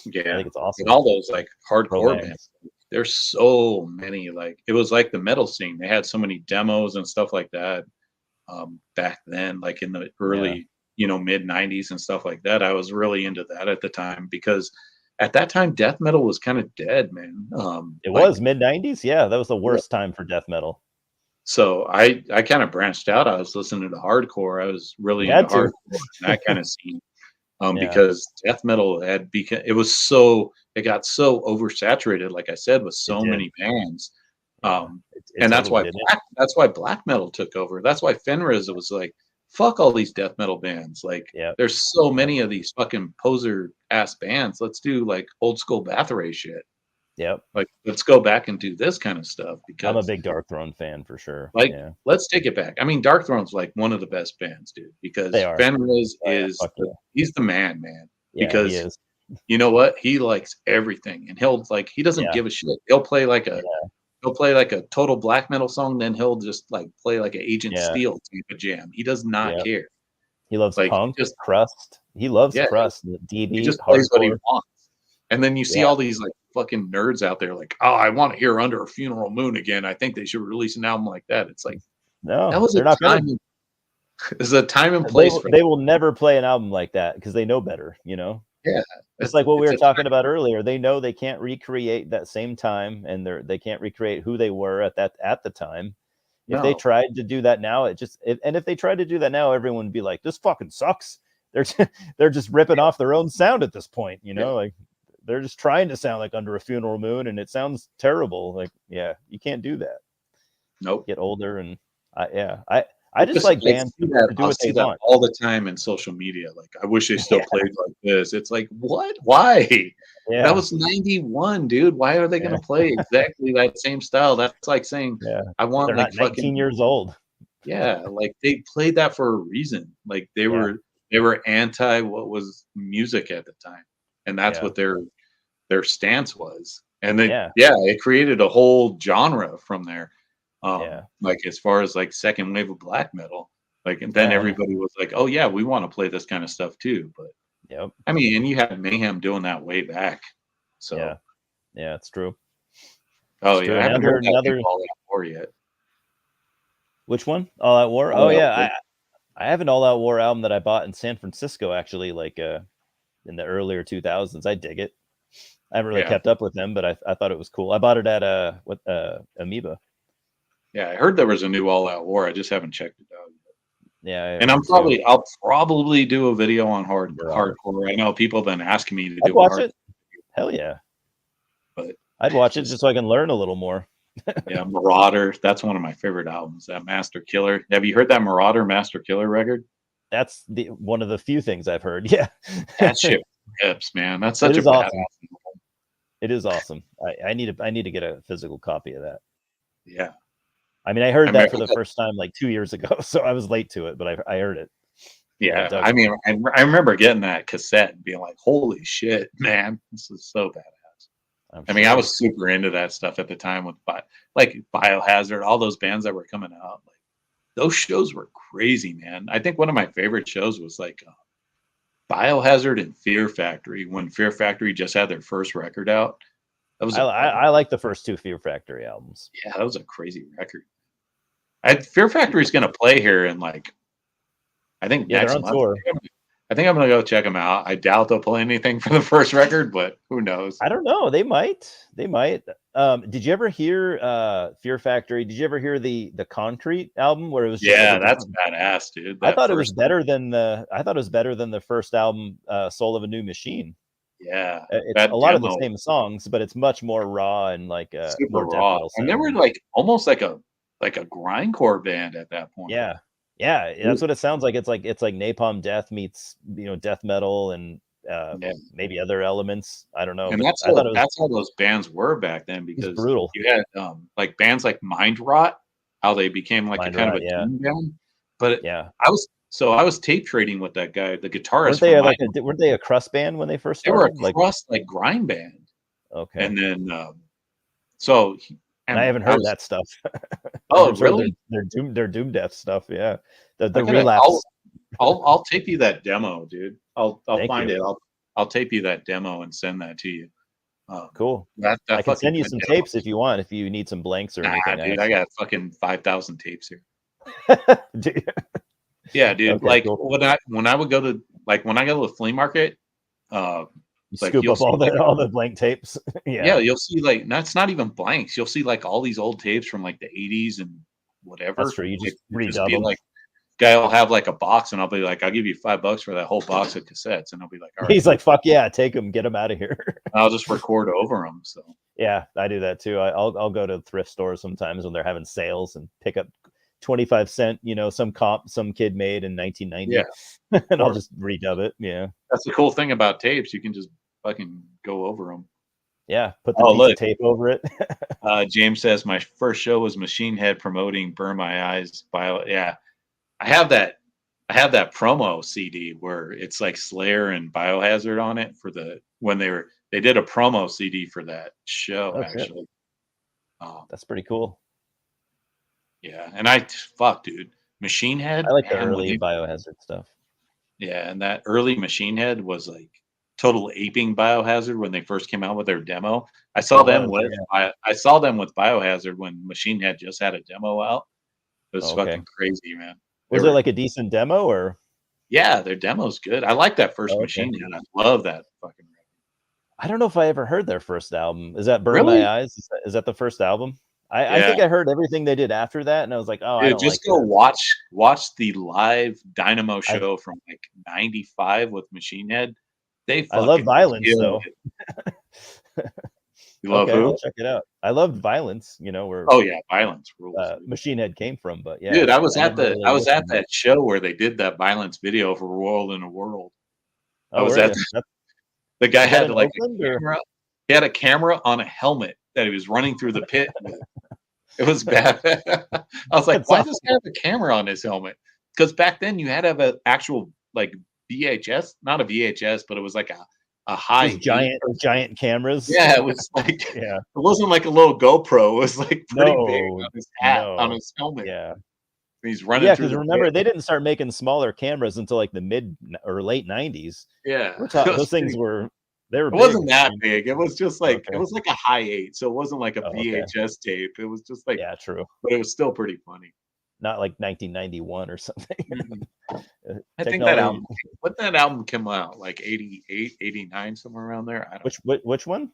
yeah, I think it's awesome. And all those like hardcore bands. There's so many. Like, it was like the metal scene. They had so many demos and stuff like that back then, like in the early, mid 90s and stuff like that. I was really into that at the time because at that time, death metal was kind of dead, man. It was mid 90s. Yeah, that was the worst time for death metal. So I kind of branched out. I was listening to hardcore. I was really into hardcore and that kind of scene. Because death metal it got so oversaturated, like I said, with so many bands. And that's why black metal took over. That's why Fenriz was like, fuck all these death metal bands. Like, there's so many of these fucking poser ass bands. Let's do like old school Bathory shit. Yep. Like, let's go back and do this kind of stuff, because I'm a big Darkthrone fan for sure. Like, let's take it back. I mean, Darkthrone's like one of the best bands, dude, because Fenriz he's the man. Yeah, because he is. You know what? He likes everything, and he doesn't give a shit. He'll play like a total black metal song, then he'll just like play like an Agent Steel type of jam. He does not care. He loves punk, crust. He loves crust. DB. He just plays what he wants. And then you see all these like fucking nerds out there like, oh, I want to hear Under a Funeral Moon again. I think they should release an album like that. It's like, no, that was there's a time and place. They will never play an album like that because they know better, Yeah. It's like what we were talking about earlier. They know they can't recreate that same time, and they can't recreate who they were at the time. If they tried to do that now, if they tried to do that now, everyone would be like, this fucking sucks. They're just ripping off their own sound at this point, like they're just trying to sound like Under a Funeral Moon, and it sounds terrible. Like, you can't do that. Nope. Get older, and I just like bands to do what they want all the time in social media. Like, I wish they still played like this. It's like, what? Why? Yeah. That was 91, dude. Why are they going to play exactly that same style? That's like saying, I want they're like not 19 years old. Yeah, like they played that for a reason. Like they were anti what was music at the time, and that's what their stance was. And then it created a whole genre from there. Like, as far as like second wave of black metal, like, and then everybody was like, oh yeah, we want to play this kind of stuff too. But I mean, and you had Mayhem doing that way back. So yeah, it's true. Oh yeah, I haven't heard that All Out War yet. Which one? All Out War? Oh yeah, I have an All Out War album that I bought in San Francisco, actually, like in the earlier 2000s. I dig it. I haven't really kept up with them, but I thought it was cool. I bought it at Amoeba. Yeah, I heard there was a new All Out War. I just haven't checked it out yet. Yeah, and I'll probably do a video on hardcore. I know people have been asking me to do it. Hell yeah! But I'd watch it just so I can learn a little more. Yeah, Marauder. That's one of my favorite albums. That Master Killer. Have you heard that Marauder Master Killer record? That's one of the few things I've heard. Yeah, that shit rips, man. That's such a badass album. It is awesome. I need to get a physical copy of that. Yeah. I mean, I heard that for the first time like 2 years ago, so I was late to it, but I heard it. Yeah, I mean, I remember getting that cassette and being like, "Holy shit, man, this is so badass." I mean, I was super into that stuff at the time with like Biohazard, all those bands that were coming out. Like those shows were crazy, man. I think one of my favorite shows was like Biohazard and Fear Factory when Fear Factory just had their first record out. That was I like the first two Fear Factory albums. Yeah, that was a crazy record. Fear Factory is going to play here in like I think next month. Tour. I think I'm gonna go check them out. I doubt they'll play anything for the first record, but who knows? I don't know. They might. Did you ever hear Fear Factory? Did you ever hear the Concrete album where it was? Just that's badass, dude. I thought it was better than the first album, Soul of a New Machine. Yeah, it's a lot of the same songs, but it's much more raw and like super raw. And they were like almost like a grindcore band at that point. Yeah, that's what it sounds like. It's like Napalm Death meets death metal and maybe other elements. I don't know. And that's how those bands were back then, because brutal. You had like bands like Mind Rot, how they became like kind of a doom band. But I was tape trading with that guy, the guitarist. Weren't they a crust band when they first They started? were a crust like grind band. Okay. And then I haven't heard that stuff. Oh, really? They're doom death stuff. Yeah, the relapse. I'll tape you that demo, dude. I'll find it. I'll tape you that demo and send that to you. Cool. I can send you some tapes if you want. If you need some blanks or anything. Dude, I got fucking 5,000 tapes here. Yeah, dude. Okay, like cool. when I would go to when I go to the flea market, scoop up all the blank tapes. Yeah, you'll see like that's not even blanks. You'll see like all these old tapes from like the 80s and whatever. That's true. You just redub them. Like, guy will have like a box, and I'll be like, I'll give you $5 for that whole box of cassettes, and I'll be like, all right. He's like, fuck yeah, take them, get them out of here. I'll just record over them. So yeah, I do that too. I'll go to thrift stores sometimes when they're having sales and pick up 25 cent, some kid made in 1990, and I'll just redub it. Yeah, that's the cool thing about tapes. You can just fucking go over them. Yeah, put the piece of tape over it. James says my first show was Machine Head promoting "Burn My Eyes" by I have that promo CD where it's like Slayer and Biohazard on it for when they did a promo CD for that show. Actually, that's pretty cool. Yeah, and dude, Machine Head. I like the early Biohazard stuff. Yeah, and that early Machine Head was like total aping Biohazard when they first came out with their demo. I saw them with Biohazard when Machine Head just had a demo out. It was fucking crazy, man. Was it like a decent demo or? Yeah, their demo's good. I like that first Machine Head. I love that fucking record. I don't know if I ever heard their first album. Is that Burn My Eyes? Is that the first album? I think I heard everything they did after that, and I was like, oh, dude, I don't just go watch the live Dynamo show from like '95 with Machine Head. I love Violence though. You love who? I'll check it out. I loved Violence. Where Violence rules. Machine Head came from, but dude, I was at that show where they did that Violence video for World in a World. I was at the guy had like a camera. He had a camera on a helmet that he was running through the pit with. It was bad. I was like, why does he have a camera on his helmet? Because back then you had to have an actual like VHS, not a VHS, but it was like a high giant cameras. Yeah, it was like it wasn't like a little GoPro. It was like pretty big on his hat, on his helmet. Yeah. And he's running. Yeah, because remember they didn't start making smaller cameras until like the mid or late 90s. Yeah, those things were. It wasn't that big. It was just like it was like a high 8, so it wasn't like a VHS tape. It was just like true, but it was still pretty funny. Not like 1991 or something. I think that album came out like 88, 89, somewhere around there. I don't know. Which one?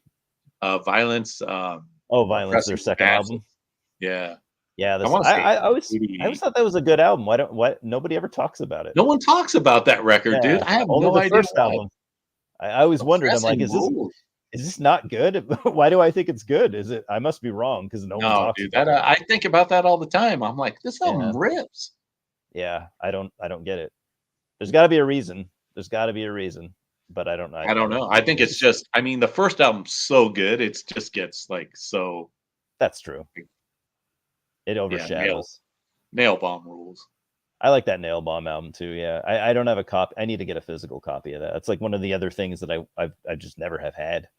Violence. Violence, their second album. Yeah. Yeah, I always thought that was a good album. Why nobody ever talks about it? No one talks about that record, dude. I have no idea. First album. I always wondered. I'm like, is this not good? Why do I think it's good? Is it? I must be wrong because no one talks about it. I think about that all the time. I'm like, this album rips. Yeah, I don't get it. There's got to be a reason. But I don't know. I don't know. I think it's just. I mean, the first album's so good. It just gets like so. That's true. It overshadows. Nail Bomb rules. I like that Nail Bomb album too. Yeah, I don't have a copy. I need to get a physical copy of that. It's like one of the other things that I just never have had.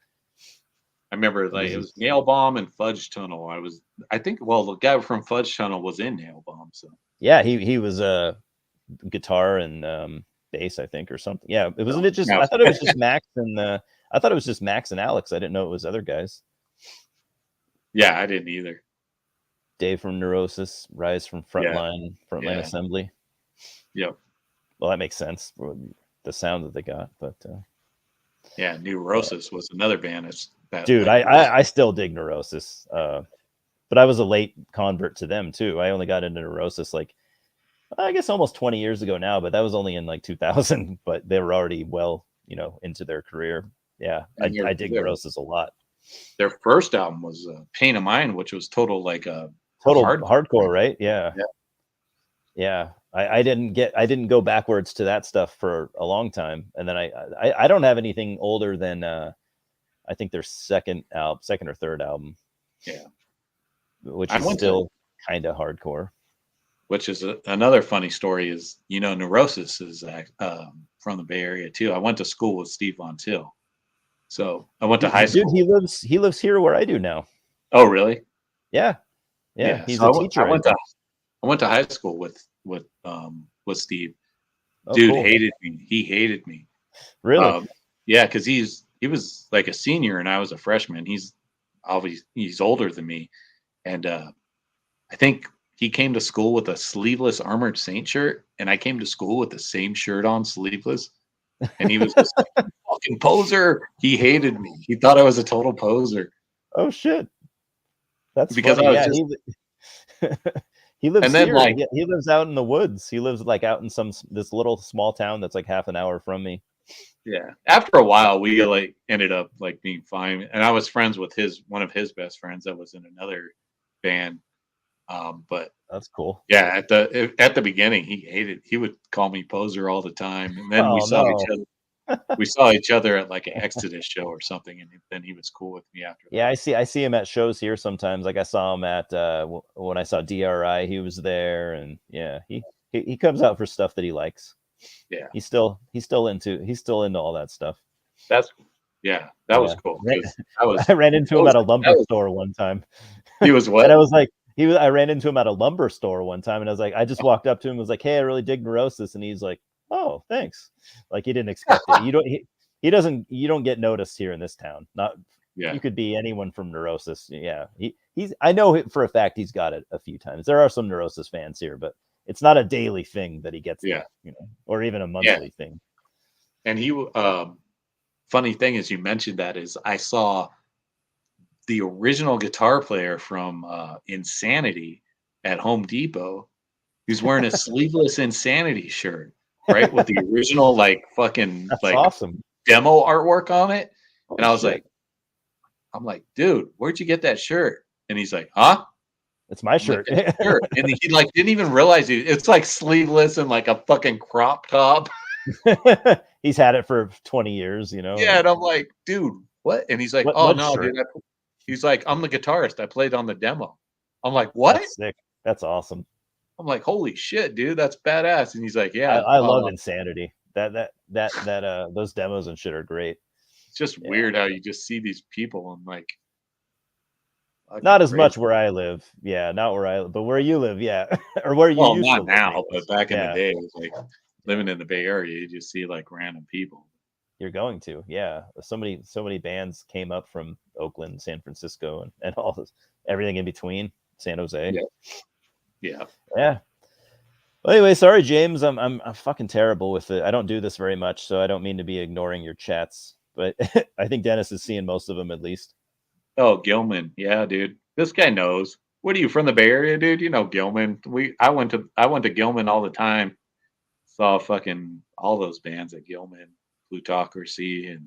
I remember like it was Nail Bomb and Fudge Tunnel. I think the guy from Fudge Tunnel was in Nail Bomb. So yeah, he was a guitar and bass, I think, or something. Yeah, it wasn't it just. I thought it was just Max and I thought it was just Max and Alex. I didn't know it was other guys. Yeah, I didn't either. Dave from Neurosis, Rise from Frontline Assembly. Yep. Well, that makes sense for the sound that they got, but yeah, Neurosis was another band. Dude, I still dig Neurosis, but I was a late convert to them too. I only got into Neurosis like I guess almost 20 years ago now, but that was only in like 2000. But they were already well, into their career. Yeah, I dig Neurosis a lot. Their first album was Pain of Mind, which was total hardcore, right? Yeah. I didn't go backwards to that stuff for a long time, and then I don't have anything older than I think their second or third album. Yeah, which is still kind of hardcore. Which is another funny story is Neurosis is from the Bay Area too. I went to school with Steve Von Till, so I went to high school. Dude, he lives here where I do now. Oh, really? Yeah. He's a teacher. I went to high school with Steve. Dude, cool. Hated me. He hated me. Really? Yeah, because he was like a senior and I was a freshman. He's older than me, and I think he came to school with a sleeveless Armored Saint shirt, and I came to school with the same shirt on, sleeveless. And he was just like, fucking poser. He hated me. He thought I was a total poser. Oh shit! That's because funny. I was he lives here. He lives out in the woods. He lives like out in this little small town that's like half an hour from me. Yeah. After a while, we like ended up like being fine, and I was friends with one of his best friends that was in another band. But that's cool. Yeah, at the beginning, he would call me poser all the time, and then we saw each other. We saw each other at like an Exodus show or something, and then he was cool with me after that. Yeah, I see him at shows here sometimes. Like I saw him at when I saw DRI, he was there, and yeah, he comes out for stuff that he likes. Yeah, he's still into all that stuff. That was cool. I ran into him at a lumber store one time. He was what? And I was like, I ran into him at a lumber store one time, and I was like, I just walked up to him and was like, hey, I really dig Neurosis, and he's like, oh, thanks. Like he didn't expect it. You don't get noticed here in this town. You could be anyone from Neurosis. Yeah, I know for a fact he's got it a few times. There are some Neurosis fans here, but it's not a daily thing that he gets. Yeah, or even a monthly thing. And funny thing is, you mentioned that is I saw the original guitar player from Insanity at Home Depot. He's wearing a sleeveless Insanity shirt, right, with the original like fucking awesome demo artwork on it. And I was like, I'm like, dude, where'd you get that shirt? And he's like, huh? It's my shirt. And he like didn't even realize it's like sleeveless and like a fucking crop top. He's had it for 20 years, Yeah, and I'm like, dude, what? And he's like, oh no, shirt? Dude. He's like, I'm the guitarist. I played on the demo. I'm like, what? That's sick. That's awesome. I'm like, holy shit, dude, that's badass. And he's like, yeah, I love Insanity. That those demos and shit are great. It's just weird how you just see these people and like, not as much where I live. Yeah, not where I live, but where you live, yeah. Or where you used to live. Now, but back in the day, it was like living in the Bay Area, you just see like random people. You're going to, yeah. So many bands came up from Oakland, San Francisco, and all this, everything in between, San Jose. Yeah. Well, anyway, sorry, James. I'm fucking terrible with it. I don't do this very much, so I don't mean to be ignoring your chats, but I think Dennis is seeing most of them at least. Oh, Gilman. Yeah, dude. This guy knows. What are you, from the Bay Area, dude? You know Gilman. I went to Gilman all the time. Saw fucking all those bands at Gilman, Plutocracy and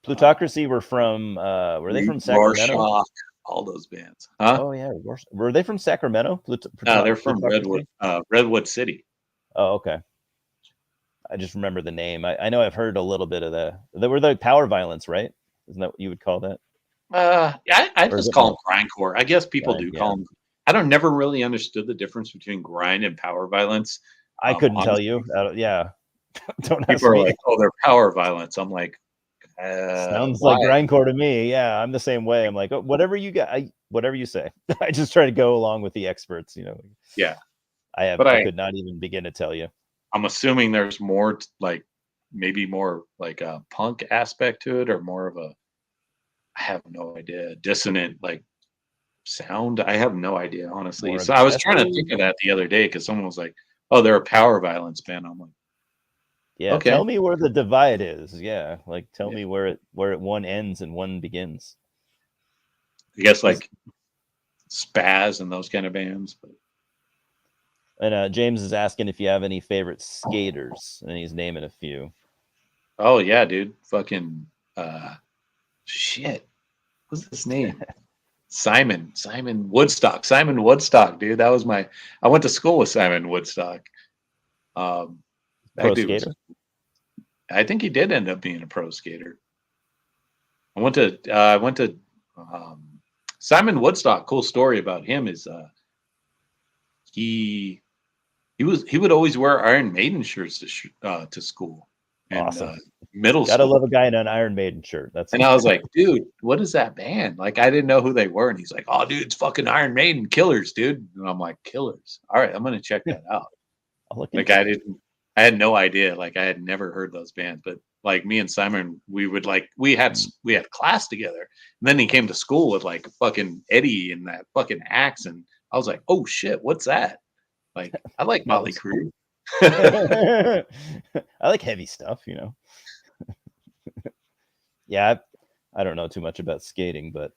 Plutocracy were from were they from Sacramento? Rorschach, all those bands. Huh? Oh yeah. Were they from Sacramento? They're from Redwood City. Oh, okay. I just remember the name. I know I've heard a little bit of they were the Power Violence, right? Isn't that what you would call that? I just call them grindcore. I guess people do call them. I never really understood the difference between grind and power violence. I couldn't tell you. Yeah. Don't people are like, oh, they're power violence. I'm like, Sounds Why? like grindcore to me. Yeah, I'm the same way. I'm like, oh, whatever you got, whatever you say. I just try to go along with the experts. Yeah, I but could not even begin to tell you. I'm assuming there's more like maybe more like a punk aspect to it, or more of a I have no idea dissonant like sound. I have no idea honestly. More So I was trying to aggressive. think of that the other day because someone was like, "Oh, they're a power violence band." I'm like, Yeah, okay, tell me where the divide is. Yeah, like tell yeah. me where one ends and one begins. I guess 'Cause- like Spaz and those kind of bands. But And James is asking if you have any favorite skaters, and he's naming a few. oh yeah, dude, fucking shit. What's his name? Simon Woodstock, dude. That was my. I went to school with Simon Woodstock. Um, Pro that dude was. skater? I think he did end up being a pro skater. I went to Simon Woodstock. Cool story about him is he he would always wear Iron Maiden shirts to school in Awesome. middle Gotta love school. a guy in an Iron Maiden shirt. That's And I was like, dude, what is that band? Like, I didn't know who they were. And he's like, oh, dude, it's fucking Iron Maiden, Killers, dude. And I'm like, Killers. All right, I'm gonna check that out. I'll look Like, into it. I had no idea. Like, I had never heard those bands. But like me and Simon, we had class together. And then he came to school with like fucking Eddie and that fucking axe. And I was like, oh shit, what's that? Like, I like Motley Crue. I like heavy stuff, Yeah, I don't know too much about skating, but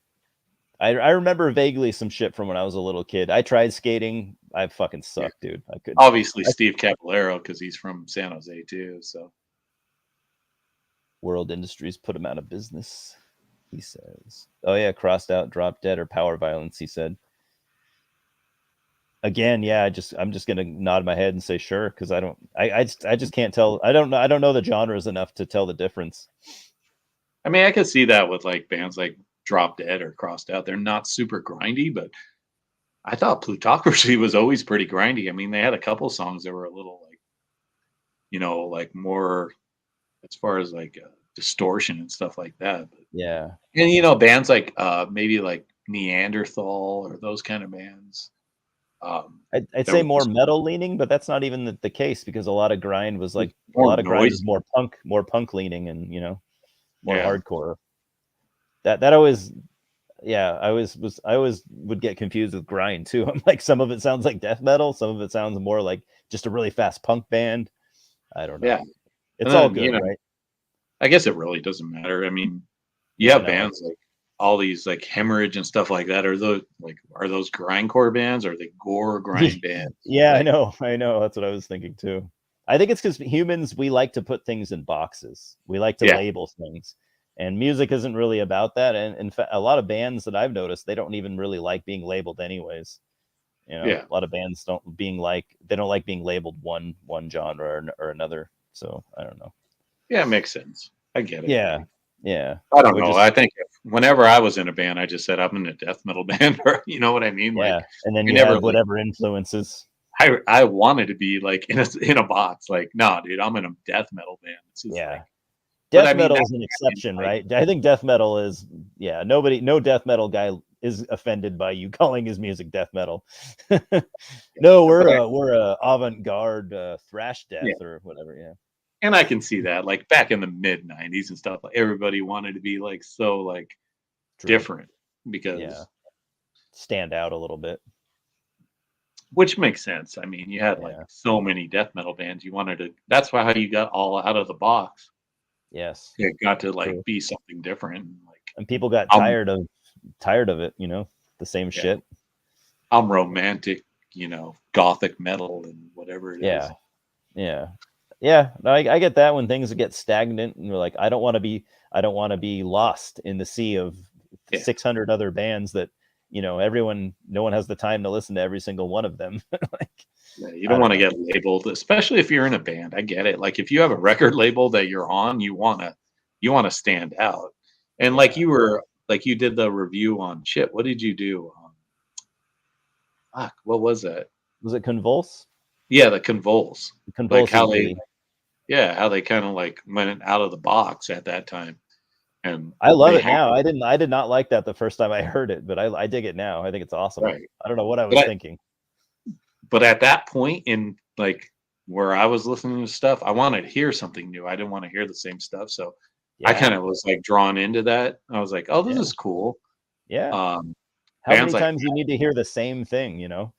I remember vaguely some shit from when I was a little kid. I tried skating. I fucking sucked, dude. I could Obviously Steve Caballero because he's from San Jose too. So World Industries put him out of business, he says. Oh yeah, crossed out, drop dead, or power violence, he said. Again, yeah, I'm just gonna nod my head and say sure, because I just can't tell. I don't know the genres enough to tell the difference. I mean, I could see that with like bands like Drop Dead or Crossed Out. They're not super grindy, but I thought Plutocracy was always pretty grindy. I mean, they had a couple songs that were a little like, like more as far as like distortion and stuff like that. But, Yeah. and bands like maybe like Neanderthal or those kind of bands. I'd say more metal leaning, but that's not even the case, because a lot of grind was like a lot of grind is more punk leaning, and more hardcore. That always, yeah, I always would get confused with grind too. I'm like, some of it sounds like death metal, some of it sounds more like just a really fast punk band. I don't know. Yeah, it's all good, right? I guess it really doesn't matter. I mean, you have bands like all these like Hemorrhage and stuff like that. Are those grindcore bands, or are they gore grind bands? Yeah, like, I know. That's what I was thinking too. I think it's because humans, we like to put things in boxes. We like to label things. And music isn't really about that. And in fact, a lot of bands that I've noticed, they don't even really like being labeled anyways. A lot of bands don't like being labeled one genre or another. So I don't know. Yeah, it makes sense. I get it. Yeah. Yeah. I don't know. I think whenever I was in a band, I just said I'm in a death metal band, or you know what I mean? Yeah. Like, and then you have whatever influences. I wanted to be like in a box. Like, no, dude, I'm in a death metal band. Yeah. Death metal is an exception, right? I think death metal is, no death metal guy is offended by you calling his music death metal. No, we're a avant-garde thrash death or whatever. Yeah. And I can see that, like back in the mid '90s and stuff, like everybody wanted to be like so like different because stand out a little bit. Which makes sense. I mean, you had like so many death metal bands. That's why how you got all out of the box. Yes. It got to like be something different. And people got tired of it, the same shit. I'm romantic, gothic metal and whatever it is. Yeah. Yeah. No, I get that when things get stagnant and you're like, I don't want to be lost in the sea of 600 other bands that, no one has the time to listen to every single one of them. You don't want to get labeled, especially if you're in a band. I get it. Like if you have a record label that you're on, you want to stand out. And like you did the review on shit. What did you do? What was that? Was it Convulse? Yeah, the Convulse. Convulse, like how they kind of like went out of the box at that time. And I love it now. I did not like that the first time I heard it, but I dig it now. I think it's awesome. Right. I don't know what I was thinking. But at that point in like where I was listening to stuff, I wanted to hear something new. I didn't want to hear the same stuff. So I kind of was like drawn into that. I was like, oh, this is cool. Yeah. How bands many times you need to hear the same thing, you know?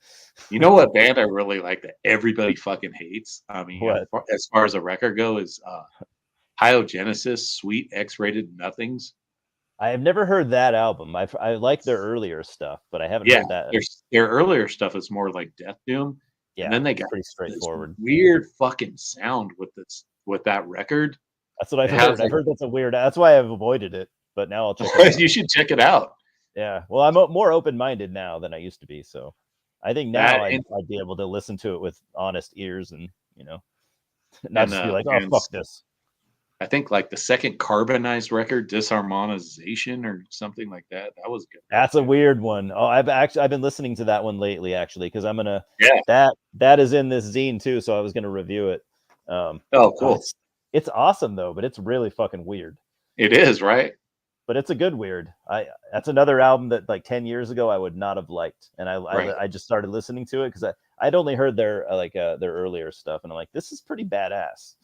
You know what band I really like that everybody fucking hates? I mean, What? as far as a record go, is Pyogenesis, Sweet X-Rated Nothings. I have never heard that album. I like their earlier stuff, but I haven't heard that. Their earlier stuff is more like Death Doom. Yeah, and then they got pretty straightforward. Weird fucking sound with that record. That's what I've heard. I've heard that's a weird. That's why I've avoided it. But now I'll check it out. You should check it out. Yeah. Well, I'm more open-minded now than I used to be. So I think now I'd be able to listen to it with honest ears and, you know, not just be like, oh, fuck this. I think like the second Carbonized record, Disharmonization or something like that. That was good. That's a weird one. Oh, I've been listening to that one lately, actually, because I'm gonna. Yeah. That is in this zine too, so I was gonna review it. Oh, cool. It's awesome though, but it's really fucking weird. It is, right? But it's a good weird. That's another album that like 10 years ago I would not have liked, and I just started listening to it because I'd only heard their earlier stuff, and I'm like, this is pretty badass.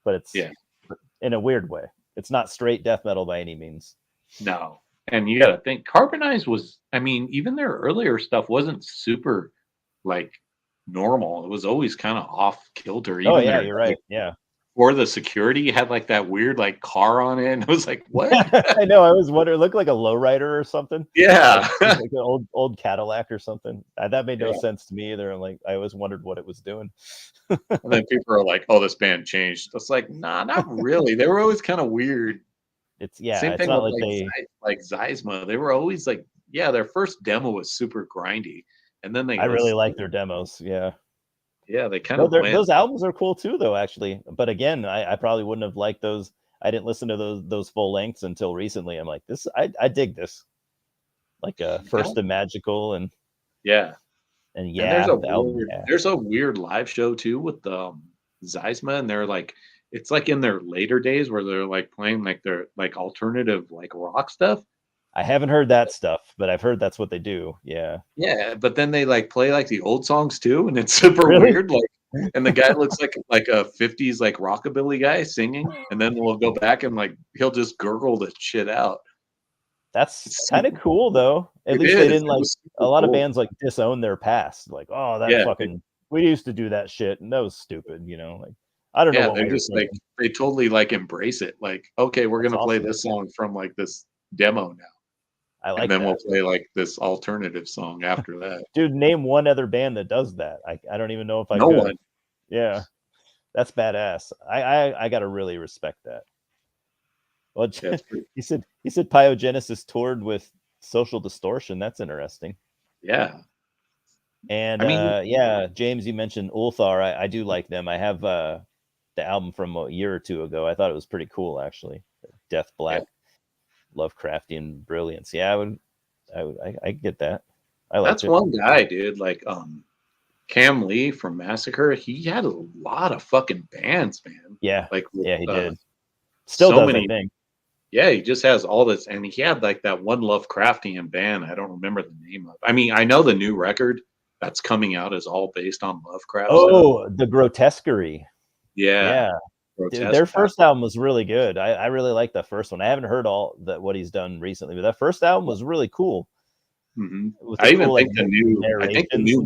But it's in a weird way. It's not straight death metal by any means. No. And you got to think Carbonized was, I mean, even their earlier stuff wasn't super like normal. It was always kind of off kilter. Oh, yeah, you're right. Yeah. Or the security had like that weird like car on it. And it was like, what? I know. I was wondering, it looked like a lowrider or something. Yeah. Like an old Cadillac or something. That made no sense to me either. I'm like, I always wondered what it was doing. And then people are like, oh, this band changed. It's like, nah, not really. They were always kind of weird. Same thing not with like Zeisma. They were always like, their first demo was super grindy. And then I really like their demos. Yeah. Yeah, they kind of those albums are cool too, though. Actually, but again, I probably wouldn't have liked those. I didn't listen to those full lengths until recently. I'm like, this, I dig this, like First and Magical, and there's a weird live show too with Zeisma, and they're like, it's like in their later days where they're like playing like their like alternative like rock stuff. I haven't heard that stuff, but I've heard that's what they do. Yeah. Yeah, but then they like play like the old songs too, and it's super weird. Like, and the guy looks like a 50s like rockabilly guy singing, and then we'll go back and like he'll just gurgle the shit out. That's kind of cool though. At least they didn't like a lot of bands like disown their past. Like, oh, that fucking we used to do that shit, and that was stupid. You know, like I don't know. They're just like they totally like embrace it. Like, okay, we're gonna play this song from like this demo now. I like and then that. We'll play like this alternative song after that. Dude, name one other band that does that. I don't even know if I no could. One. Yeah, that's badass. I gotta really respect that. Well, he said Pyogenesis toured with Social Distortion. That's interesting. Yeah. And James, you mentioned Ulthar. I do like them. I have the album from a year or two ago. I thought it was pretty cool, actually. Death Black. Yeah. Lovecraftian brilliance. Yeah, I get that. That's one guy, dude. Like Cam Lee from Massacre, he had a lot of fucking bands, man. Yeah, like he did. Still so does, many. I think. Yeah, he just has all this, and he had like that one Lovecraftian band. I don't remember the name of. I mean, I know the new record that's coming out is all based on Lovecraft. Oh, the Grotesquerie. Yeah. Dude, their first album was really good. I really like the first one. I haven't heard what he's done recently, but that first album was really cool. Mm-hmm. I even think the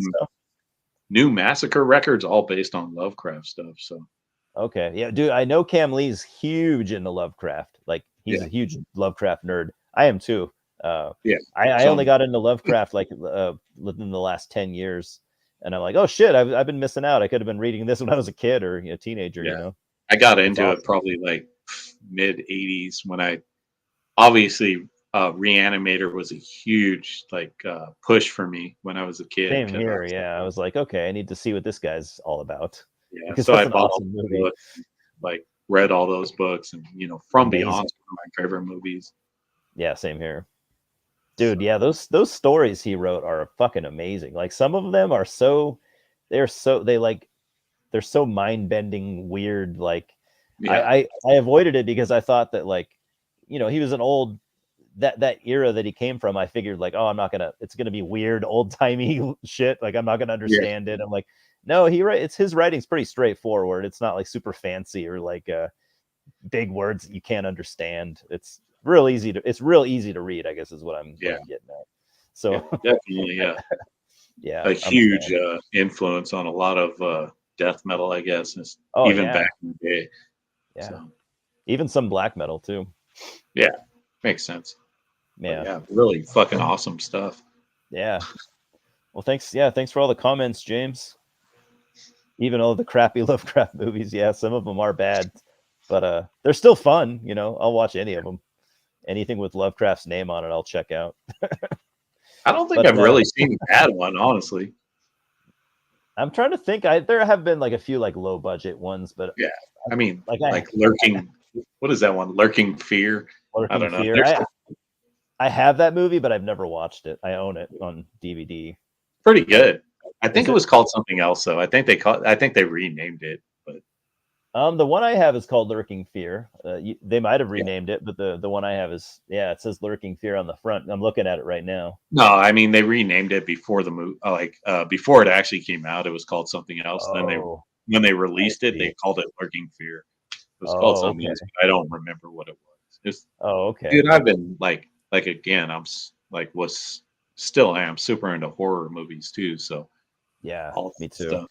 new Massacre record's all based on Lovecraft stuff. So okay, yeah, dude, I know Cam Lee's huge into Lovecraft. Like he's a huge Lovecraft nerd. I am too. I only got into Lovecraft like within the last 10 years, and I'm like, oh shit, I've been missing out. I could have been reading this when I was a kid or a teenager. You know. I got into it probably like mid 80s when I obviously Reanimator was a huge like push for me when I was a kid. Same here, I was like, okay, I need to see what this guy's all about. Yeah, so I bought all the books, like read all those books, and From Beyond, one of my favorite movies. Yeah, same here, dude. Yeah, those stories he wrote are fucking amazing. Like some of them are they're so mind-bending, weird. Like I avoided it because I thought that like you know, he was an old that era that he came from. I figured like, oh, it's gonna be weird, old timey shit. Like I'm not gonna understand it. I'm like, no, his writing's pretty straightforward. It's not like super fancy or like big words that you can't understand. It's real easy to read, I guess is what I'm getting at. So definitely, yeah, a huge influence on a lot of death metal, I guess, even back in the day. Yeah, so. Even some black metal too. Yeah, makes sense. Yeah, yeah, really fucking awesome stuff. Yeah. Well, thanks. Yeah, thanks for all the comments, James. Even all the crappy Lovecraft movies, yeah, some of them are bad, but they're still fun. You know, I'll watch any of them. Anything with Lovecraft's name on it, I'll check out. I don't think I've really seen a bad one, honestly. I'm trying to think. There have been like a few like low budget ones, but yeah, I mean, like Lurking. What is that one? Lurking Fear. I don't know. I have that movie, but I've never watched it. I own it on DVD. Pretty good. I think it was called something else, though. I think they renamed it. But the one I have is called Lurking Fear. They might have renamed it, but the one I have is it says Lurking Fear on the front. I'm looking at it right now. No, I mean they renamed it before the movie, before it actually came out. It was called something else. Oh, then when they released it, they called it Lurking Fear. It was called something else. But I don't remember what it was. Okay. Dude, I've been like again, I'm like still am super into horror movies too. So yeah, all me too. Stuff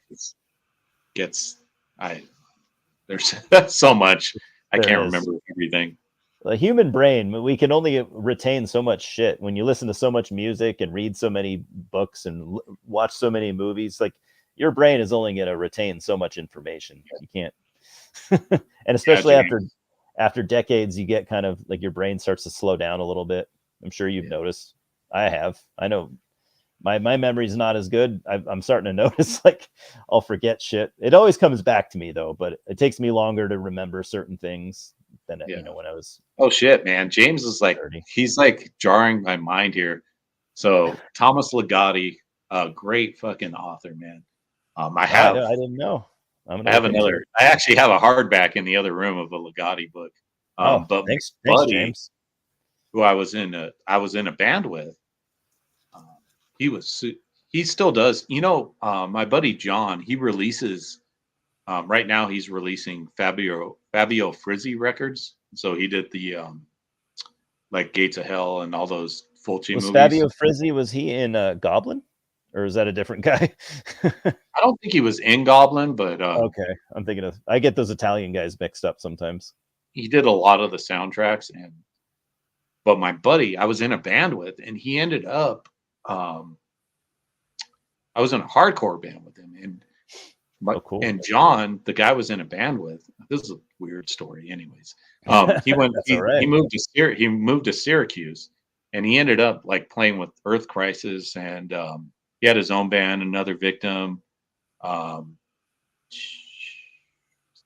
there's so much. I can't remember everything. The human brain, we can only retain so much shit. When you listen to so much music and read so many books and watch so many movies, like your brain is only going to retain so much information. You can't. And especially after decades, you get kind of like your brain starts to slow down a little bit. I'm sure you've noticed. I know my memory's not as good. I'm starting to notice like I'll forget shit. It always comes back to me though, but it takes me longer to remember certain things than you know when I was. Oh shit, man! James is like 30. He's like jarring my mind here. So Thomas Ligotti, a great fucking author, man. I didn't know. I have another. I actually have a hardback in the other room of a Ligotti book. But thanks, buddy, James, who I was in a band with, he still does. You know, my buddy John, he releases. Right now, he's releasing Fabio Frizzi records. So he did the like Gates of Hell and all those Fulci movies. Fabio Frizzi, was he in Goblin? Or is that a different guy? I don't think he was in Goblin, but okay. I'm thinking I get those Italian guys mixed up sometimes. He did a lot of the soundtracks, but my buddy I was in a band with, and he ended up I was in a hardcore band with him, and cool. And John, the guy I was in a band with, this is a weird story anyways. He moved to Syracuse, and he ended up like playing with Earth Crisis, and he had his own band, Another Victim,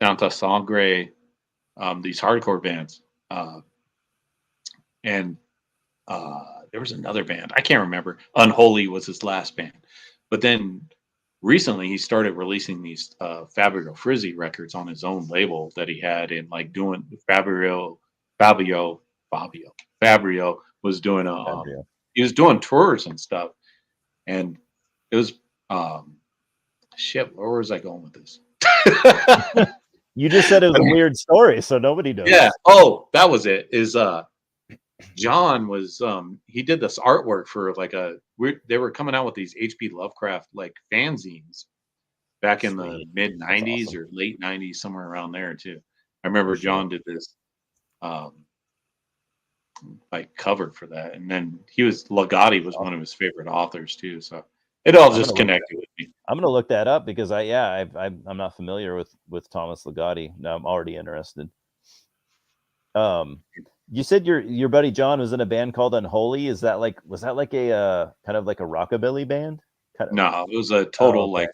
Santa Sangre, these hardcore bands. And there was another band. I can't remember. Unholy was his last band. But then recently he started releasing these Fabio Frizzi records on his own label that he had, and like doing Fabio was doing he was doing tours and stuff. And it was shit, where was I going with this? You just said it was a weird story, so nobody knows. Yeah. Oh, that was it. John was he did this artwork for like they were coming out with these H.P. Lovecraft like fanzines back in the mid 90s or late 90s, somewhere around there too. I remember John did this like cover for that, and then Ligotti was one of his favorite authors too, so it all just connected with me. I'm gonna look that up because I'm not familiar with Thomas Ligotti. Now I'm already interested. You said your buddy John was in a band called Unholy. Was that like a kind of like a rockabilly band? No, it was a total like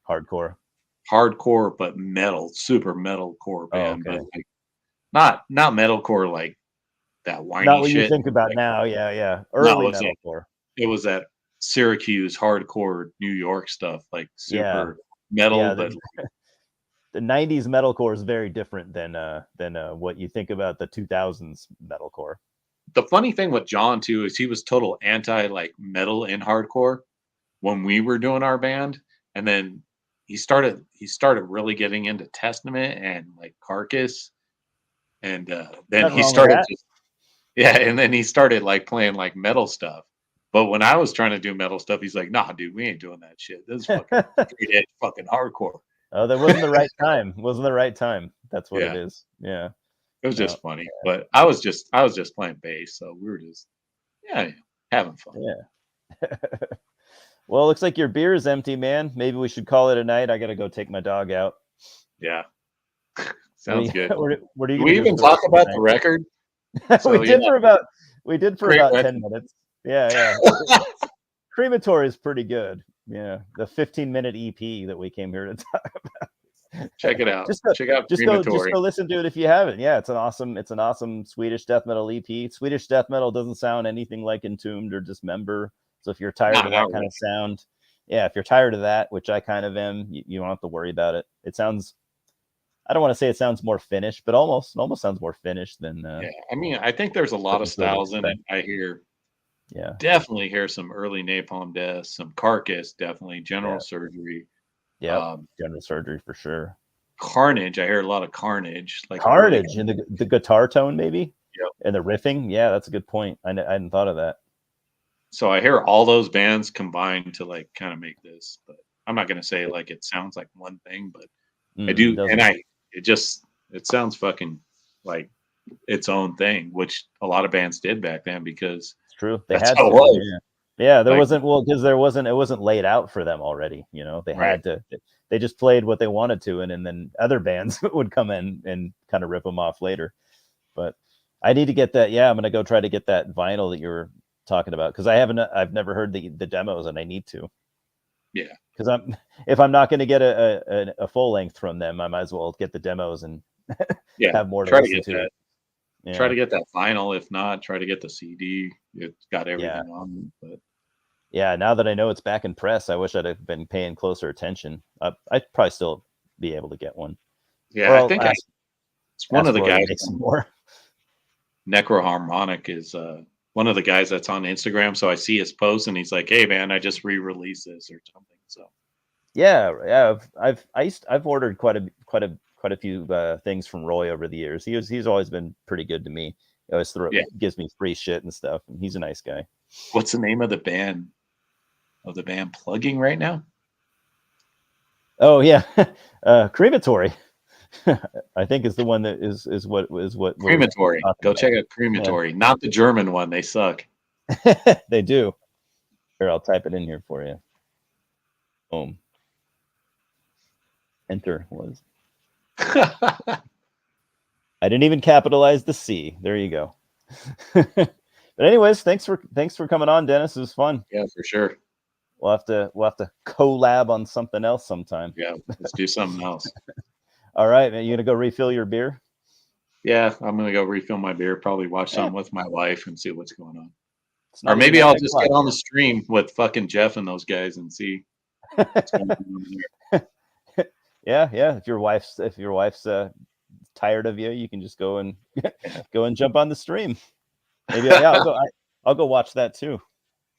hardcore, but metal, super metalcore band, but like not metalcore like that whiny shit. Not what you think about now, yeah. Early metalcore. It was that Syracuse hardcore New York stuff, like super metal, but the 90s metalcore is very different than what you think about the 2000s metalcore. The funny thing with John too is he was total anti like metal and hardcore when we were doing our band, and then he started really getting into Testament and like Carcass, and then Nothing he wrong with started that. just and then he started like playing like metal stuff. But when I was trying to do metal stuff, he's like, "Nah, dude, we ain't doing that shit. This is fucking straight edge fucking hardcore." Oh, that wasn't the right time. Wasn't the right time. That's what it Yeah, is. Yeah. it was No. just funny. But I was just playing bass, so we were just having fun. Yeah. Well, it looks like your beer is empty, man. Maybe we should call it a night. I gotta go take my dog out. Yeah, sounds good. What are you Do gonna we do even for the talk rest of about the the night? record? So we yeah, did for about we did for great about 10 record. minutes. Yeah. Crematory is pretty good. Yeah. The 15-minute EP that we came here to talk about. Check it out. Just go, Check out just Crematory. go listen to it if you haven't. Yeah, it's an awesome Swedish death metal EP. Swedish death metal doesn't sound anything like Entombed or Dismember. So if you're tired of that Not kind really. of sound, yeah, if you're tired of that, which I kind of am, you don't have to worry about it. It sounds, I don't want to say it sounds more finished, but almost sounds more finished than Yeah, I mean, I think there's a lot what of you would styles in it. expect. I hear Yeah, definitely hear some early Napalm Death, some Carcass, definitely yeah, General Surgery, yep. um, General Surgery for sure. Carnage. I hear a lot of Carnage, like early. Carnage and the guitar tone maybe, Yep. and the riffing. Yeah, that's a good point. I hadn't thought of that. So I hear all those bands combined to like kind of make this, but I'm not gonna say like it sounds like one thing, but I It do, and doesn't. it sounds fucking like its own thing, which a lot of bands did back then because It's true. They that's had how it to. was. Yeah. Yeah, there Like, wasn't because it wasn't laid out for them already. You know, they right. had to. They just played what they wanted to, and then other bands would come in and kind of rip them off later. But I need to get that. Yeah, I'm gonna go try to get that vinyl that you were talking about because I've never heard the demos, and I need to. Yeah. Because if I'm not going to get a full length from them, I might as well get the demos and Yeah. have more to Try to listen get to. that. Try Yeah, to get that vinyl. If not, try to get the CD. It's got yeah, everything on it. But yeah. Now that I know it's back in press, I wish I'd have been paying closer attention. I'd probably still be able to get one, yeah, or I I'll think it's one of ask the Roy to guys make some from more. Necroharmonic is one of the guys that's on Instagram. So I see his post and he's like, "Hey man, I just re-released this or something." So Yeah. I've ordered quite a few things from Roy over the years. He's always been pretty good to me. He always yeah. gives me free shit and stuff. And he's a nice guy. What's the name of the band plugging right now? Oh yeah, Crematory. I think is the one that is what we're Crematory. talking Go about. check out Crematory. Not the German one. They suck. Yeah. They do. Here, I'll type it in here for you. Boom. Enter was. I didn't even capitalize the C. There you go. But anyways, thanks for coming on, Dennis. It was fun. Yeah, for sure. We'll have to collab on something else sometime. Yeah, let's do something else. All right, man. You gonna go refill your beer? Yeah, I'm gonna go refill my beer. Probably watch Yeah. something with my wife and see what's going on. It's Or not even maybe I'll 9 just o'clock get on the stream with fucking Jeff and those guys and see what's going on over there. Yeah. If your wife's tired of you, you can just go and go and jump on the stream. Maybe I'll go watch that too.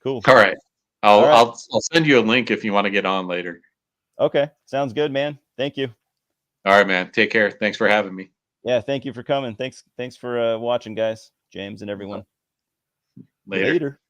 Cool. All right. All right. I'll send you a link if you want to get on later. Okay. Sounds good, man. Thank you. All right, man. Take care. Thanks for having me. Yeah, thank you for coming. Thanks for watching, guys. James and everyone. Later.